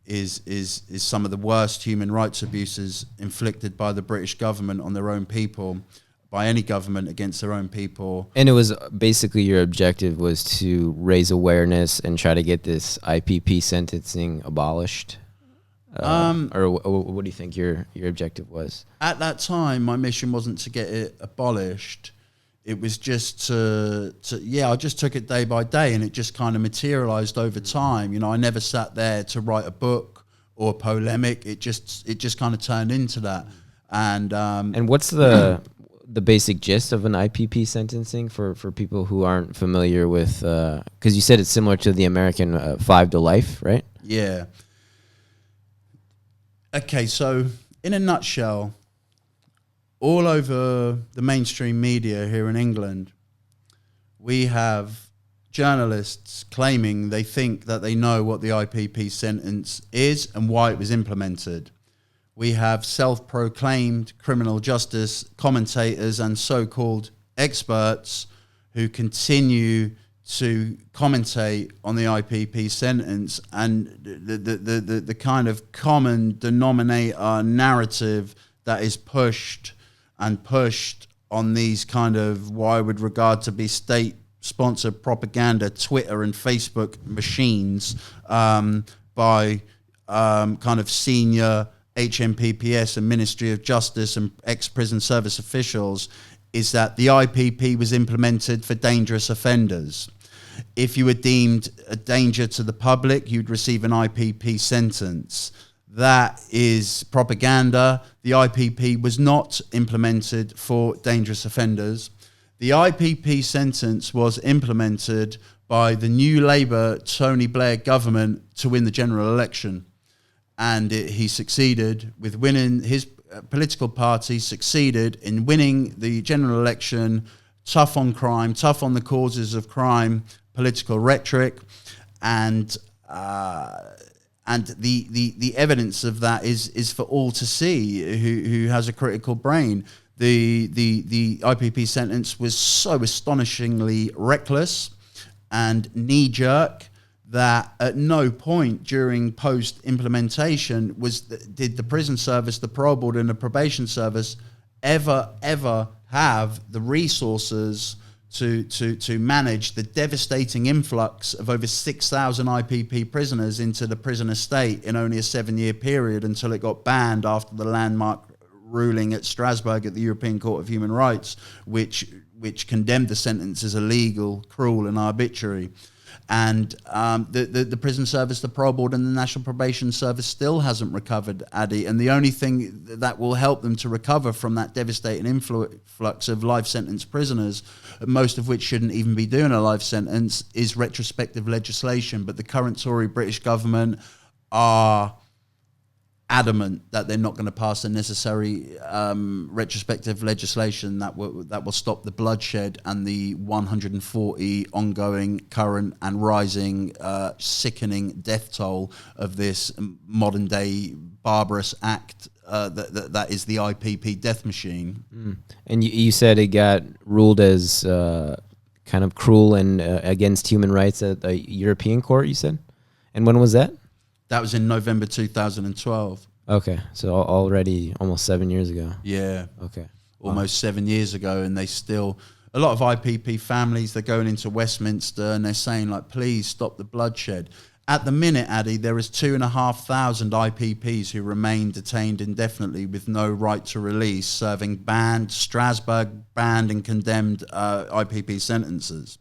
is some of the worst human rights abuses inflicted by the British government on their own people, by any government against their own people. And it was basically your objective was to raise awareness and try to get this IPP sentencing abolished? Or what do you think your objective was? At that time, my mission wasn't to get it abolished. It was just I just took it day by day, and it just kind of materialized over time. I never sat there to write a book or a polemic. It just kind of turned into that. And what's the basic gist of an IPP sentencing for people who aren't familiar with, because you said it's similar to the American 5 to life, right? Yeah. Okay, so in a nutshell, all over the mainstream media here in England, we have journalists claiming they think that they know what the IPP sentence is and why it was implemented. We have self-proclaimed criminal justice commentators and so-called experts who continue to commentate on the IPP sentence, and the kind of common denominator narrative that is pushed on these kind of what I would regard to be state-sponsored propaganda, Twitter and Facebook machines by kind of senior HMPPS and Ministry of Justice and ex-prison service officials, is that the IPP was implemented for dangerous offenders. If you were deemed a danger to the public, you'd receive an IPP sentence. That is propaganda. The IPP was not implemented for dangerous offenders. The IPP sentence was implemented by the new Labour Tony Blair government to win the general election. And he succeeded with winning, his political party succeeded in winning the general election, tough on crime, tough on the causes of crime, political rhetoric, and the evidence of that is for all to see who has a critical brain. The IPP sentence was so astonishingly reckless and knee-jerk that at no point during post-implementation did the prison service, the parole board and the probation service ever have the resources to manage the devastating influx of over 6,000 IPP prisoners into the prison estate in only a 7-year period, until it got banned after the landmark ruling at Strasbourg at the European Court of Human Rights, which condemned the sentence as illegal, cruel and arbitrary. And the prison service, the parole board and the National Probation Service still hasn't recovered, Addy. And the only thing that will help them to recover from that devastating influx of life sentence prisoners, most of which shouldn't even be doing a life sentence, is retrospective legislation. But the current Tory British government are adamant that they're not going to pass the necessary retrospective legislation that will stop the bloodshed and the 140 ongoing, current and rising sickening death toll of this modern day barbarous act that is the IPP death machine. And you said it got ruled as kind of cruel and against human rights at the European Court, you said? And when was that? That was in November 2012. Okay, so already almost 7 years ago. Yeah. Okay. Almost 7 years ago, and they still, a lot of IPP families, they're going into Westminster and they're saying, like, please stop the bloodshed. At the minute, Addy, there is 2,500 IPPs who remain detained indefinitely with no right to release, serving Strasbourg banned and condemned IPP sentences.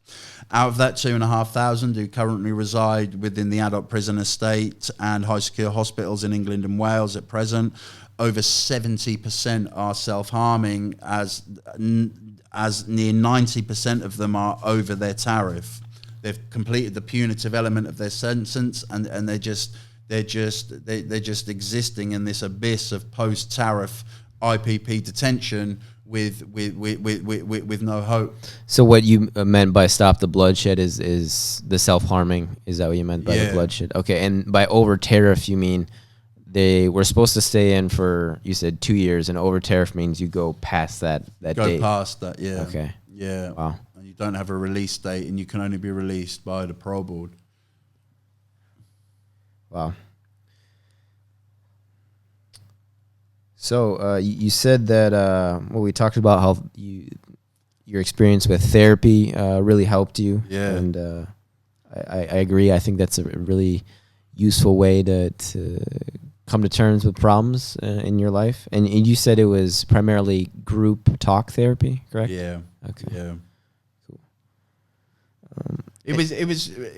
Out of that 2,500 who currently reside within the adult prison estate and high secure hospitals in England and Wales at present, over 70% are self-harming, as near 90% of them are over their tariff. They've completed the punitive element of their sentence, and they're just existing in this abyss of post-tariff IPP detention with no hope. So what you meant by stop the bloodshed is the self-harming? Is that what you meant by the bloodshed? Okay, and by over tariff you mean they were supposed to stay in for, you said, 2 years, and over tariff means you go past that date. Go past that, yeah. Okay. Yeah. Wow. You don't have a release date, and you can only be released by the parole board. Wow. So you said that we talked about how your experience with therapy really helped you. Yeah. And I agree. I think that's a really useful way to come to terms with problems in your life. And you said it was primarily group talk therapy, correct? Yeah. Okay. Yeah. It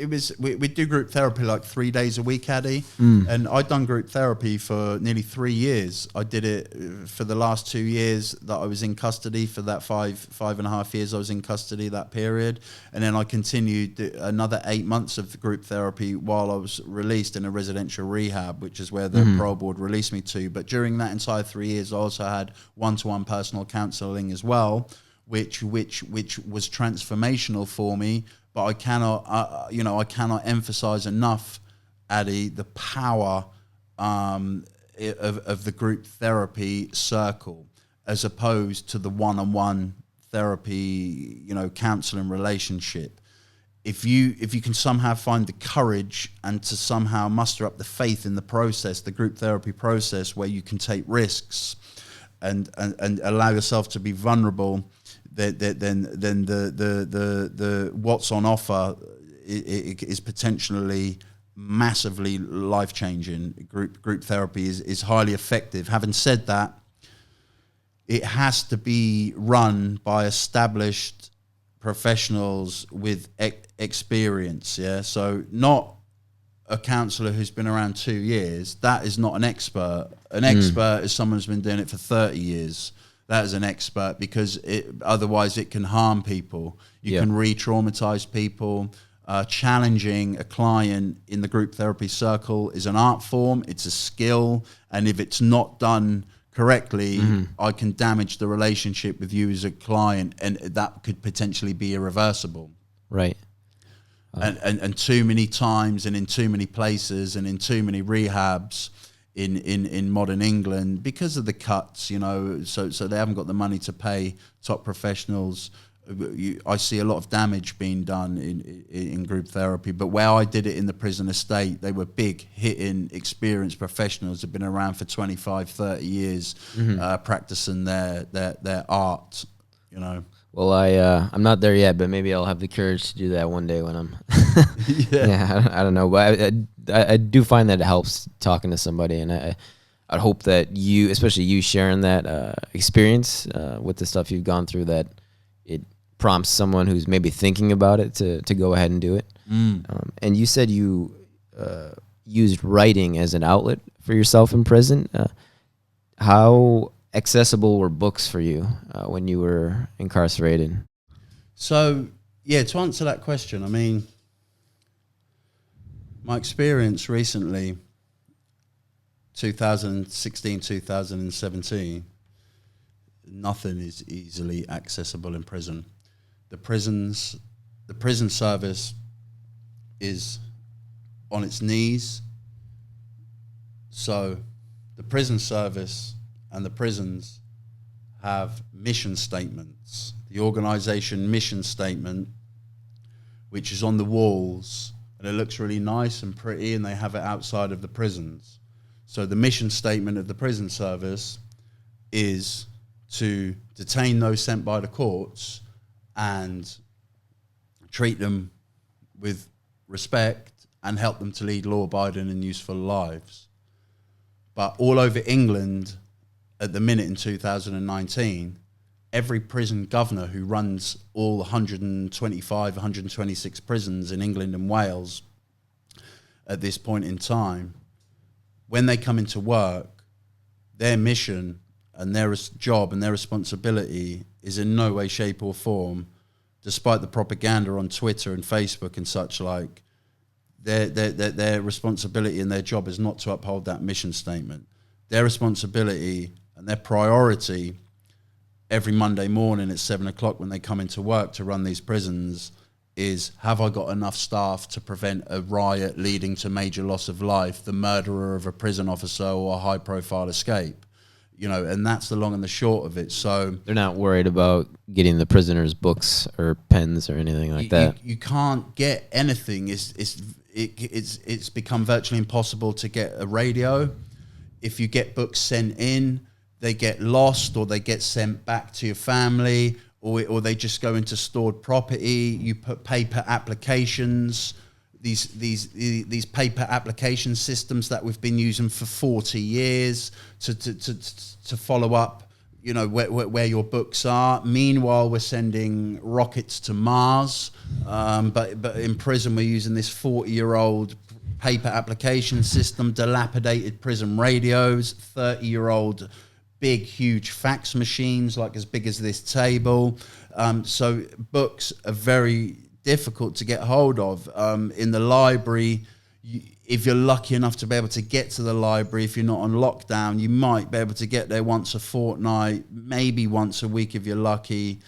was. We do group therapy like 3 days a week, Addy. And I'd done group therapy for nearly 3 years. I did it for the last 2 years that I was in custody. For that five and a half years I was in custody, that period. And then I continued another 8 months of group therapy while I was released in a residential rehab, which is where the parole board released me to. But during that entire 3 years, I also had one-to-one personal counselling as well, which was transformational for me. But I cannot emphasize enough, Addy, the power of the group therapy circle, as opposed to the one-on-one therapy, counseling relationship. If you can somehow find the courage and to somehow muster up the faith in the process, the group therapy process, where you can take risks and allow yourself to be vulnerable, then the what's on offer is potentially massively life-changing. Group therapy is highly effective. Having said that, it has to be run by established professionals with experience. Yeah, so not a counsellor who's been around 2 years. That is not an expert. An expert is someone who's been doing it for 30 years. That is an expert, because otherwise it can harm people. You can re-traumatize people. Challenging a client in the group therapy circle is an art form. It's a skill. And if it's not done correctly, I can damage the relationship with you as a client, and that could potentially be irreversible. Right. And too many times and in too many places and in too many rehabs in modern England, because of the cuts, you know, so they haven't got the money to pay top professionals. I see a lot of damage being done in group therapy. But where I did it in the prison estate, they were big hitting experienced professionals who've been around for 25, 30 years, practicing their art, you know. Well, I'm not there yet, but maybe I'll have the courage to do that one day when I'm. I don't know, but I do find that it helps talking to somebody, and I'd hope that you, especially you, sharing that experience with the stuff you've gone through, that it prompts someone who's maybe thinking about it to go ahead and do it. And you said you used writing as an outlet for yourself in prison. How accessible were books for you when you were incarcerated? So, yeah, to answer that question, I mean, my experience recently, 2016, 2017, nothing is easily accessible in prison. The prison service is on its knees. So the prison service and the prisons have mission statements. The organization mission statement, which is on the walls, and it looks really nice and pretty, and they have it outside of the prisons. So the mission statement of the prison service is to detain those sent by the courts and treat them with respect and help them to lead law-abiding and useful lives. But all over England, at the minute in 2019, every prison governor who runs all 125, 126 prisons in England and Wales at this point in time, when they come into work, their mission and their job and their responsibility is in no way, shape or form, despite the propaganda on Twitter and Facebook and such like, their responsibility and their job is not to uphold that mission statement. Their responsibility and their priority every Monday morning at 7 o'clock when they come into work to run these prisons is, have I got enough staff to prevent a riot leading to major loss of life, the murderer of a prison officer, or a high-profile escape? You know, and that's the long and the short of it. So they're not worried about getting the prisoners books or pens or anything like that. You can't get anything. It's become virtually impossible to get a radio. If you get books sent in, they get lost or they get sent back to your family, or they just go into stored property. You put paper applications. These paper application systems that we've been using for 40 years to follow up, you know, where your books are. Meanwhile, we're sending rockets to Mars, but in prison we're using this 40-year-old paper application system, dilapidated prison radios, 30-year-old big, huge fax machines like as big as this table. So books are very difficult to get hold of. In the library, if you're lucky enough to be able to get to the library, if you're not on lockdown, you might be able to get there once a fortnight, maybe once a week if you're lucky.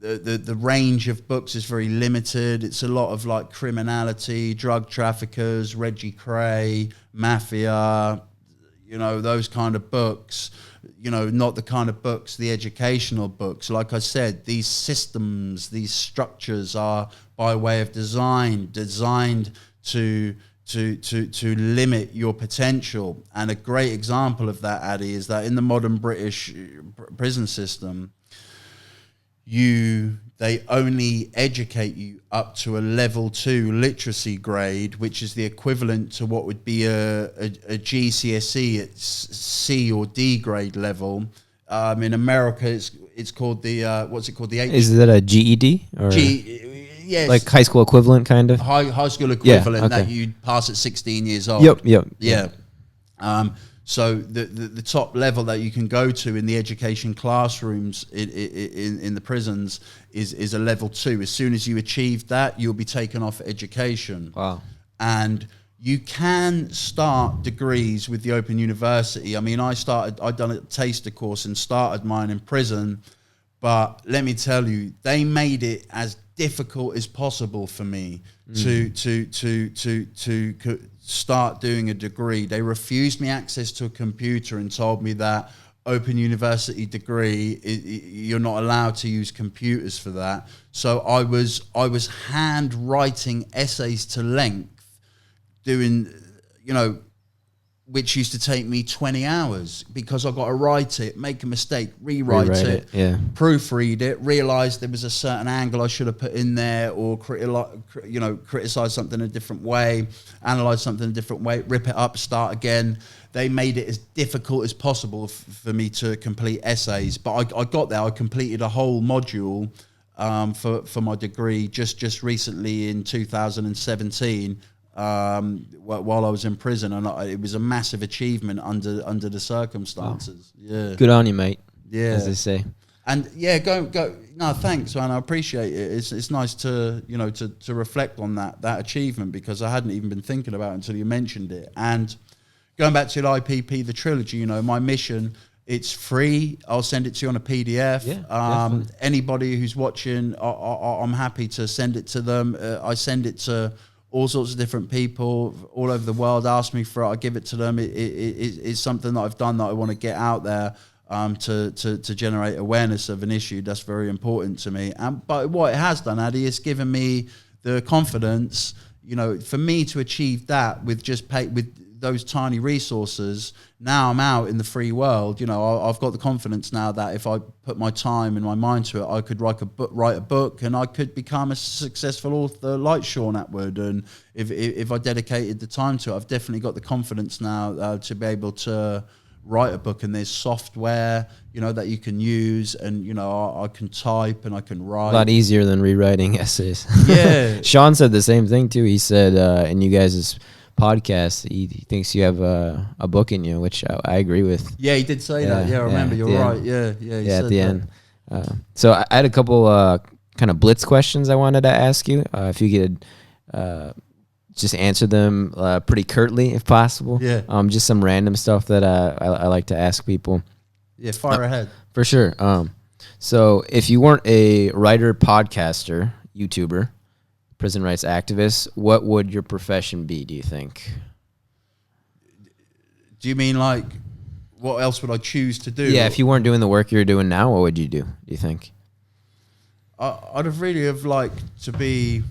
The range of books is very limited. It's a lot of like criminality, drug traffickers, Reggie Cray, mafia, you know, those kind of books. You know, not the kind of books, the educational books. Like I said, these systems, these structures are by way of design, designed to to limit your potential. And a great example of that, Addy, is that in the modern British prison system, they only educate you up to a level 2 literacy grade, which is the equivalent to what would be a GCSE at C or D grade level. In America, it's called the what's it called? The H. Is that a GED or yes, like high school equivalent kind of? high school equivalent okay. that you pass at 16 years old. Yep. Yeah. So the top level that you can go to in the education classrooms in the prisons is a level 2. As soon as you achieve that, you'll be taken off education. Wow. And you can start degrees with the Open University. I mean, I'd done a taster course and started mine in prison, but let me tell you, they made it as difficult as possible for me to start doing a degree. They refused me access to a computer and told me that Open University degree, you're not allowed to use computers for that. So I was handwriting essays to length, doing, which used to take me 20 hours because I got to write it, make a mistake, rewrite it, proofread it, realize there was a certain angle I should have put in there, or criticize something a different way, analyze something a different way, rip it up, start again. They made it as difficult as possible for me to complete essays. But I got there. I completed a whole module for my degree just recently in 2017. While I was in prison, and it was a massive achievement under the circumstances. Wow. Yeah, good on you, mate. Yeah, as they say. And yeah, go. No, thanks, man. I appreciate it. It's nice to to reflect on that achievement, because I hadn't even been thinking about it until you mentioned it. And going back to the IPP, the trilogy, my mission. It's free. I'll send it to you on a PDF. Yeah, anybody who's watching, I'm happy to send it to them. I send it to all sorts of different people all over the world. Ask me for it, I give it to them. It's something that I've done that I want to get out there to generate awareness of an issue that's very important to me. But what it has done, Addy, is given me the confidence, for me to achieve that with with those tiny resources. Now I'm out in the free world. I've got the confidence now that if I put my time and my mind to it, I could write a book, and I could become a successful author like Sean Atwood. And if I dedicated the time to it, I've definitely got the confidence now to be able to write a book. And there's software, that you can use, and I can type and I can write. A lot easier than rewriting essays. Yeah. Sean said the same thing too. He said in you guys' podcast, he thinks you have a book in you, which I agree with. Yeah, he did say that. Yeah, I remember. You're right. Yeah. He at said the that. end. So I had a couple kind of blitz questions I wanted to ask you. If you could just answer them pretty curtly, if possible. Yeah. Just some random stuff that I like to ask people. Yeah, fire ahead. For sure. So if you weren't a writer, podcaster, YouTuber, prison rights activist, what would your profession be, do you think? Do you mean like, what else would I choose to do? Yeah, if you weren't doing the work you're doing now, what would you do you think? I'd have really have liked to be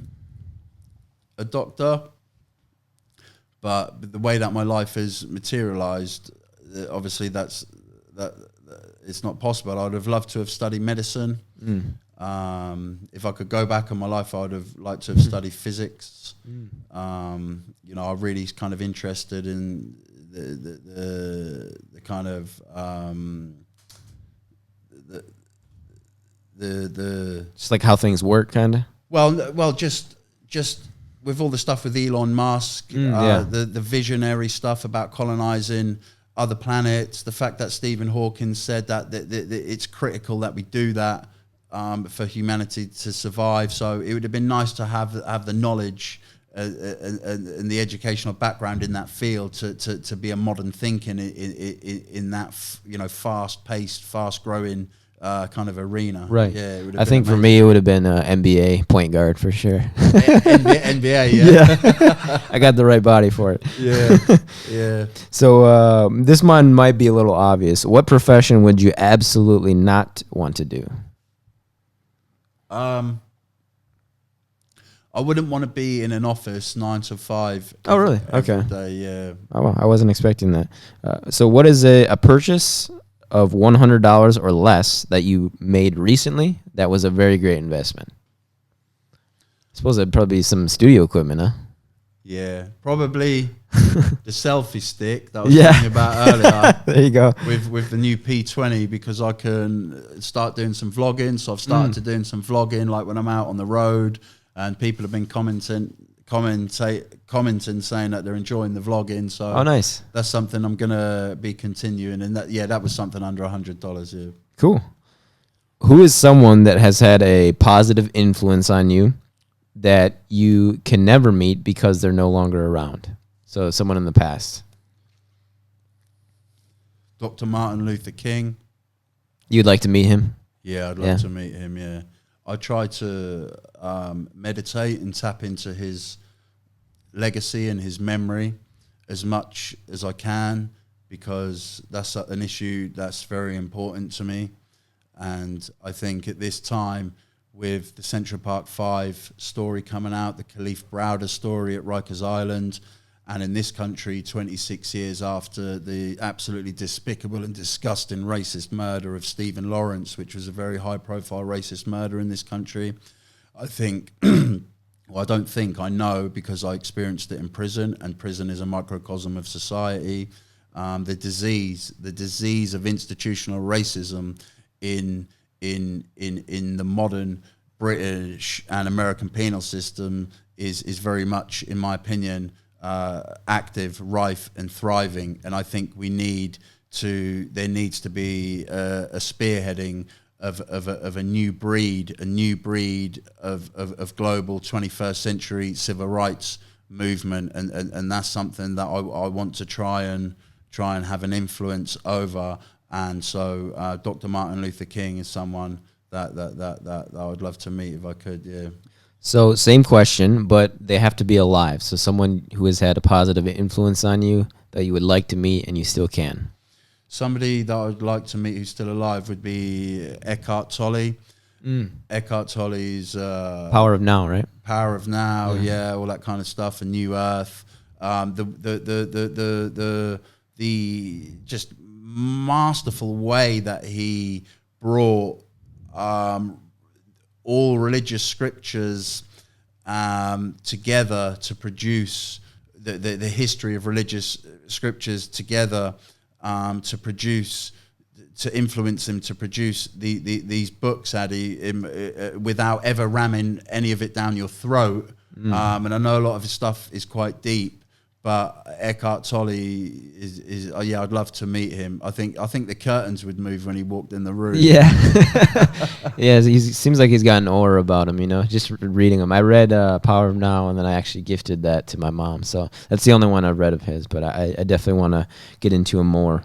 a doctor, but the way that my life has materialized, obviously that it's not possible. I'd have loved to have studied medicine. If I could go back in my life, I would have liked to have studied physics. I'm really kind of interested in the kind of the just like how things work, kind of. Well, just with all the stuff with Elon Musk, the visionary stuff about colonizing other planets, the fact that Stephen Hawking said that it's critical that we do that. For humanity to survive. So it would have been nice to have the knowledge and the educational background in that field to be a modern thinking in that fast-paced, fast-growing kind of arena. Right. Yeah. I think for me it would have been NBA point guard for sure. NBA. Yeah. I got the right body for it. Yeah. Yeah. So this one might be a little obvious. What profession would you absolutely not want to do? I wouldn't want to be in an office 9 to 5. Oh, really? Okay. Every day, yeah. Oh, wow. I wasn't expecting that. So what is a purchase of $100 or less that you made recently that was a very great investment? I suppose it'd probably be some studio equipment, huh? Yeah, probably the selfie stick that I was talking about earlier. There you go. With the new P20, because I can start doing some vlogging. So I've started to doing some vlogging, like when I'm out on the road, and people have been commenting saying that they're enjoying the vlogging. So Oh, nice. that's something I'm gonna be continuing. And that was something under $100. Yeah. Cool. Who is someone that has had a positive influence on you that you can never meet because they're no longer around? So someone in the past. Dr. Martin Luther King. You'd like to meet him? Yeah, I'd love to meet him, yeah. I try to meditate and tap into his legacy and his memory as much as I can, because that's an issue that's very important to me. And I think at this time, with the Central Park 5 story coming out, the Khalif Browder story at Rikers Island, and in this country, 26 years after the absolutely despicable and disgusting racist murder of Stephen Lawrence, which was a very high-profile racist murder in this country, I think, well, I don't think, I know, because I experienced it in prison, and prison is a microcosm of society. The disease of institutional racism in the modern British and American penal system is very much, in my opinion, active, rife, and thriving. And I think there needs to be a spearheading of a new breed of global 21st century civil rights movement, and that's something that I want to try and have an influence over. And so Dr. Martin Luther King is someone that I would love to meet if I could. Yeah. So same question, but they have to be alive. So someone who has had a positive influence on you that you would like to meet and you still can. Somebody that I would like to meet who's still alive would be Eckhart Tolle. Eckhart Tolle's Power of Now, right? Power of Now, yeah, all that kind of stuff, and New Earth. The just masterful way that he brought all religious scriptures together to produce the history of religious scriptures together to influence him to produce these books, Addy, without ever ramming any of it down your throat. And I know a lot of his stuff is quite deep, but Eckhart Tolle is I'd love to meet him. I think the curtains would move when he walked in the room. Yeah. Yeah, he seems like he's got an aura about him, just reading him. I read Power of Now, and then I actually gifted that to my mom. So that's the only one I've read of his, but I definitely want to get into him more.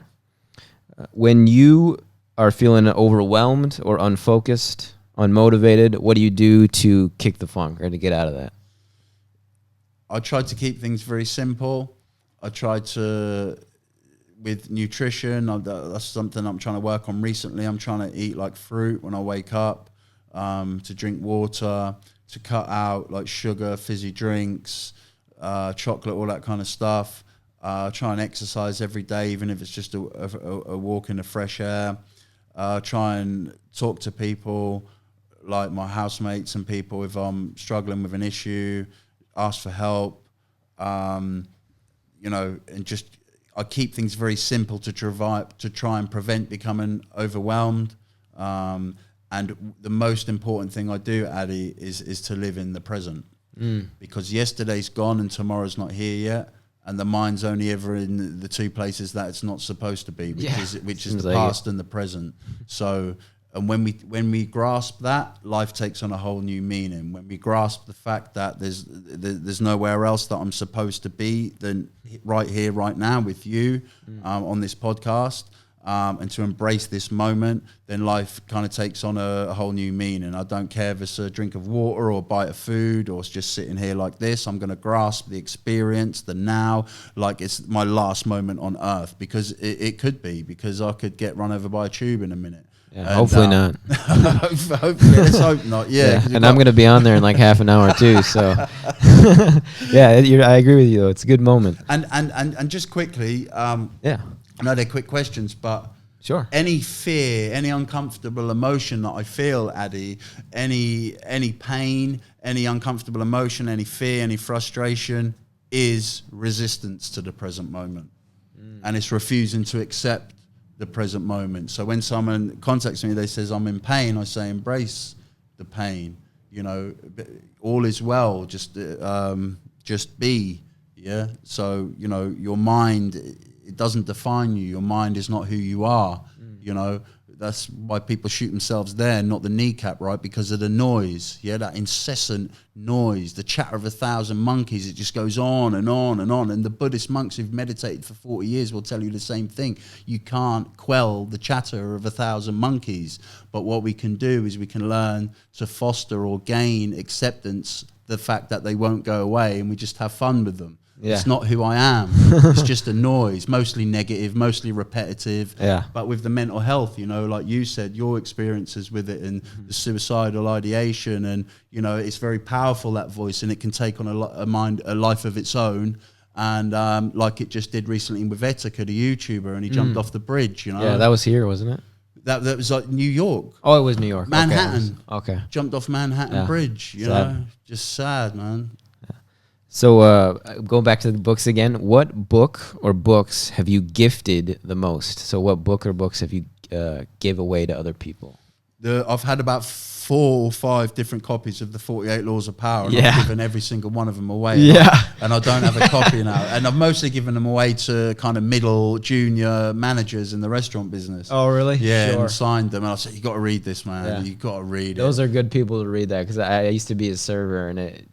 When you are feeling overwhelmed or unfocused, unmotivated, what do you do to kick the funk or to get out of that? I try to keep things very simple. I try to, with nutrition, that's something I'm trying to work on recently. I'm trying to eat like fruit when I wake up, to drink water, to cut out like sugar, fizzy drinks, chocolate, all that kind of stuff. Try and exercise every day, even if it's just a walk in the fresh air. Try and talk to people like my housemates and people if I'm struggling with an issue. Ask for help, and just I keep things very simple to try and prevent becoming overwhelmed. And the most important thing I do, Addy, is to live in the present, because yesterday's gone and tomorrow's not here yet, and the mind's only ever in the two places that it's not supposed to be, which is the past and the present. So. And when we grasp that, life takes on a whole new meaning. When we grasp the fact that there's nowhere else that I'm supposed to be than right here, right now with you on this podcast, and to embrace this moment, then life kind of takes on a whole new meaning. I don't care if it's a drink of water or a bite of food or it's just sitting here like this. I'm going to grasp the experience, the now, like it's my last moment on earth, because it could be, because I could get run over by a tube in a minute. Yeah, hopefully not. Hopefully, let's hope not. Yeah, and I'm gonna be on there in like half an hour too. So, yeah, I agree with you though. It's a good moment. And just quickly, Yeah, I know they're quick questions, but sure. any fear, any uncomfortable emotion that I feel, Addy, any pain, any uncomfortable emotion, any fear, any frustration, is resistance to the present moment, and it's refusing to accept the present moment. So when someone contacts me, they says I'm in pain, I say embrace the pain. You know, all is well. Just be. Yeah. So you know, your mind, it doesn't define you. Your mind is not who you are. You know, that's why people shoot themselves there, not the kneecap, right? Because of the noise. Yeah, that incessant noise, the chatter of 1,000 monkeys. It just goes on and on and on. And the Buddhist monks who've meditated for 40 years will tell you the same thing. You can't quell the chatter of 1,000 monkeys. But what we can do is we can learn to foster or gain acceptance, the fact that they won't go away, and we just have fun with them. Yeah. It's not who I am. It's just a noise, mostly negative, mostly repetitive. Yeah. But with the mental health, you know, like you said, your experiences with it and the suicidal ideation, and you know, it's very powerful, that voice, and it can take on a life of its own. And like it just did recently with Etika, the YouTuber, and he jumped off the bridge. You know. Yeah, that was here, wasn't it? That was like New York. Oh, it was New York. Manhattan. Okay. Jumped off Manhattan Bridge. You know, just sad, man. So going back to the books again, what book or books have you gifted the most? So what book or books have you give away to other people? I've had about 4 or 5 different copies of the 48 Laws of Power, and I've given every single one of them away. And I don't have a copy now. And I've mostly given them away to kind of middle, junior managers in the restaurant business. Oh, really? Yeah, sure. And signed them. And I said, you got to read this, man. Yeah. You got to read Those it. are good people to read that, because I used to be a server, and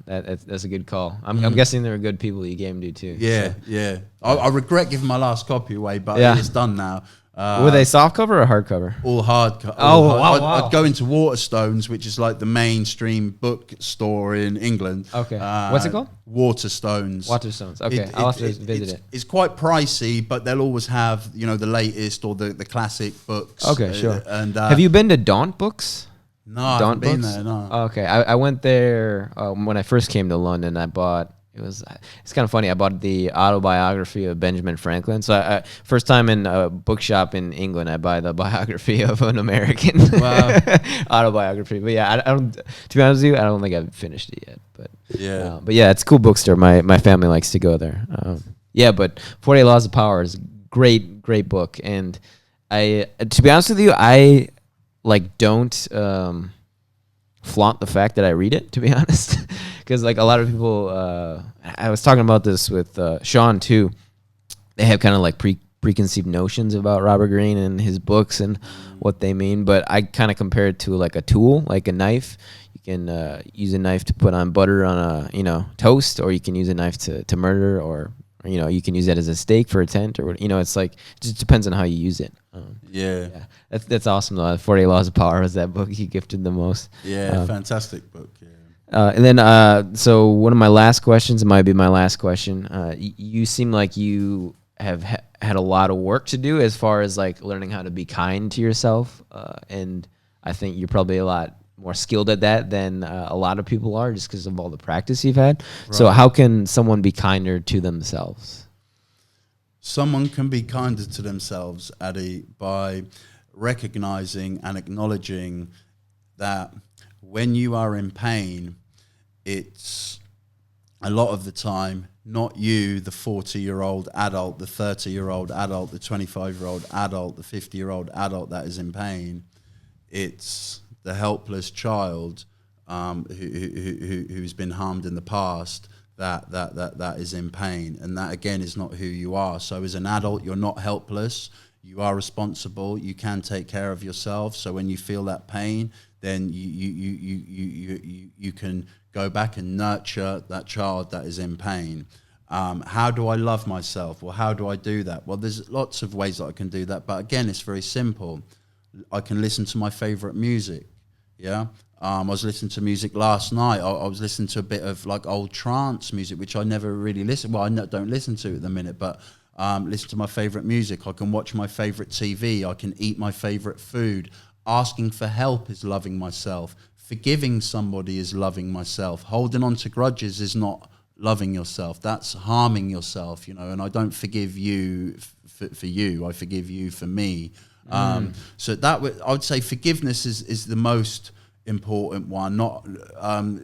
that's a good call. I'm guessing there were good people you gave them to too. Yeah, so. yeah. I regret giving my last copy away, but it's done now. Were they soft cover or hardcover? All hard. Wow. I'd go into Waterstones, which is like the mainstream bookstore in England. Okay. What's it called? Waterstones. Waterstones. Okay. I'll have to visit it. It's quite pricey, but they'll always have, you know, the latest or the classic books. Okay, sure. And have you been to Daunt Books? No, I haven't been there. No. Okay. I went there when I first came to London. I bought. It's kind of funny. I bought the autobiography of Benjamin Franklin. So first time in a bookshop in England, I buy the biography of an American. Wow. Autobiography. But yeah, I don't. To be honest with you, I don't think I've finished it yet. But yeah. But yeah, it's a cool bookstore. My family likes to go there. Yeah, but 48 Laws of Power is a great book. And to be honest with you, I don't flaunt the fact that I read it, to be honest. Because like a lot of people, I was talking about this with Sean too. They have kind of like preconceived notions about Robert Greene and his books and what they mean. But I kind of compare it to like a tool, like a knife. You can use a knife to put on butter on a toast, or you can use a knife to murder, or you can use that as a stake for a tent, or it's like it just depends on how you use it. Yeah. That's awesome though. 48 Laws of Power was that book you gifted the most. Yeah, fantastic book. Yeah. And then, so one of my last questions, it might be my last question. You seem like you have had a lot of work to do as far as like learning how to be kind to yourself. And I think you're probably a lot more skilled at that than a lot of people are, just because of all the practice you've had. Right. So how can someone be kinder to themselves? Someone can be kinder to themselves, Addy, by recognizing and acknowledging that when you are in pain, it's a lot of the time not you, the 40-year-old adult, the 30-year-old adult, the 25-year-old adult, the 50-year-old adult that is in pain. It's the helpless child who's been harmed in the past that is in pain. And that, again, is not who you are. So as an adult, you're not helpless. You are responsible. You can take care of yourself. So when you feel that pain, then you can go back and nurture that child that is in pain. How do I love myself? Well, how do I do that? Well, there's lots of ways that I can do that. But again, it's very simple. I can listen to my favorite music. Yeah. I was listening to music last night. I was listening to a bit of like old trance music, which I never really listen. Well, I don't listen to at the minute, but listen to my favorite music. I can watch my favorite TV. I can eat my favorite food. Asking for help is loving myself. Forgiving somebody is loving myself. Holding on to grudges is not loving yourself. That's harming yourself, you know. And I don't forgive you for you. I forgive you for me. So that I would say forgiveness is the most important one. Not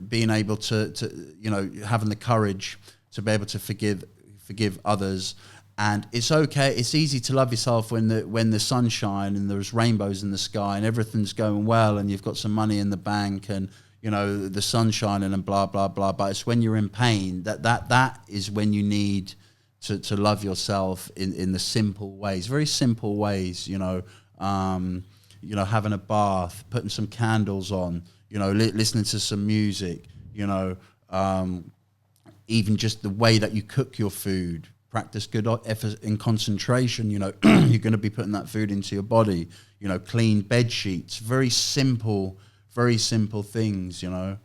being able to you know, having the courage to be able to forgive others. And it's okay. It's easy to love yourself when the sun's shine and there's rainbows in the sky and everything's going well and you've got some money in the bank and, you know, the sun's shining and blah blah blah. But it's when you're in pain that is when you need to love yourself in the simple ways, very simple ways. You know, having a bath, putting some candles on, you know, listening to some music. You know, even just the way that you cook your food. Practice good effort in concentration, you know, you're going to be putting that food into your body, you know, clean bed sheets, very simple things, you know.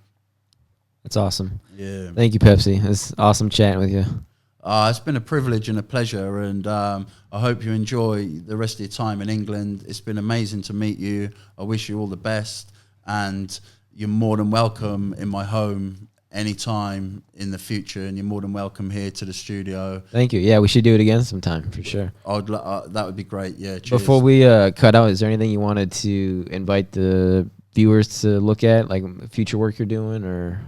That's awesome. Yeah. Thank you, Pepsi. It's awesome chatting with you. It's been a privilege and a pleasure, and I hope you enjoy the rest of your time in England. It's been amazing to meet you. I wish you all the best, and you're more than welcome in my home anytime in the future, and you're more than welcome here to the studio. Thank you. Yeah, we should do it again sometime for sure. That would be great. Yeah. Cheers. Before we cut out, is there anything you wanted to invite the viewers to look at, like future work you're doing, or?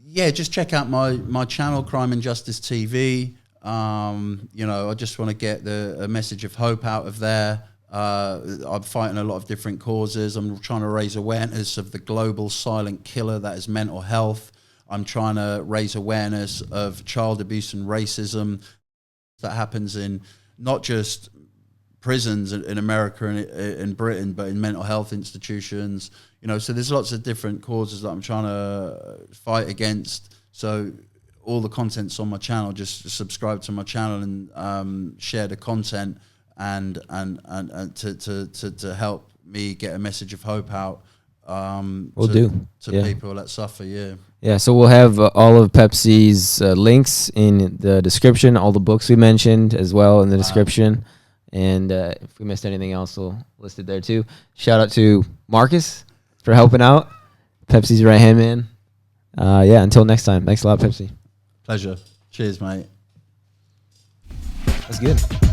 Yeah, just check out my channel, Crime and Justice TV. You know, I just want to get a message of hope out of there. I'm fighting a lot of different causes. I'm trying to raise awareness of the global silent killer that is mental health. I'm trying to raise awareness of child abuse and racism that happens in not just prisons in America and in Britain, but in mental health institutions. You know, so there's lots of different causes that I'm trying to fight against. So all the content's on my channel. Just subscribe to my channel and share the content and to help me get a message of hope out. To people that suffer. Yeah, so we'll have all of Pepsi's links in the description, all the books we mentioned as well in the description, and if we missed anything else, we'll list it there too. Shout out to Marcus for helping out, Pepsi's right hand man. Yeah, until next time, thanks a lot, Pepsi. Pleasure. Cheers, mate. That's good.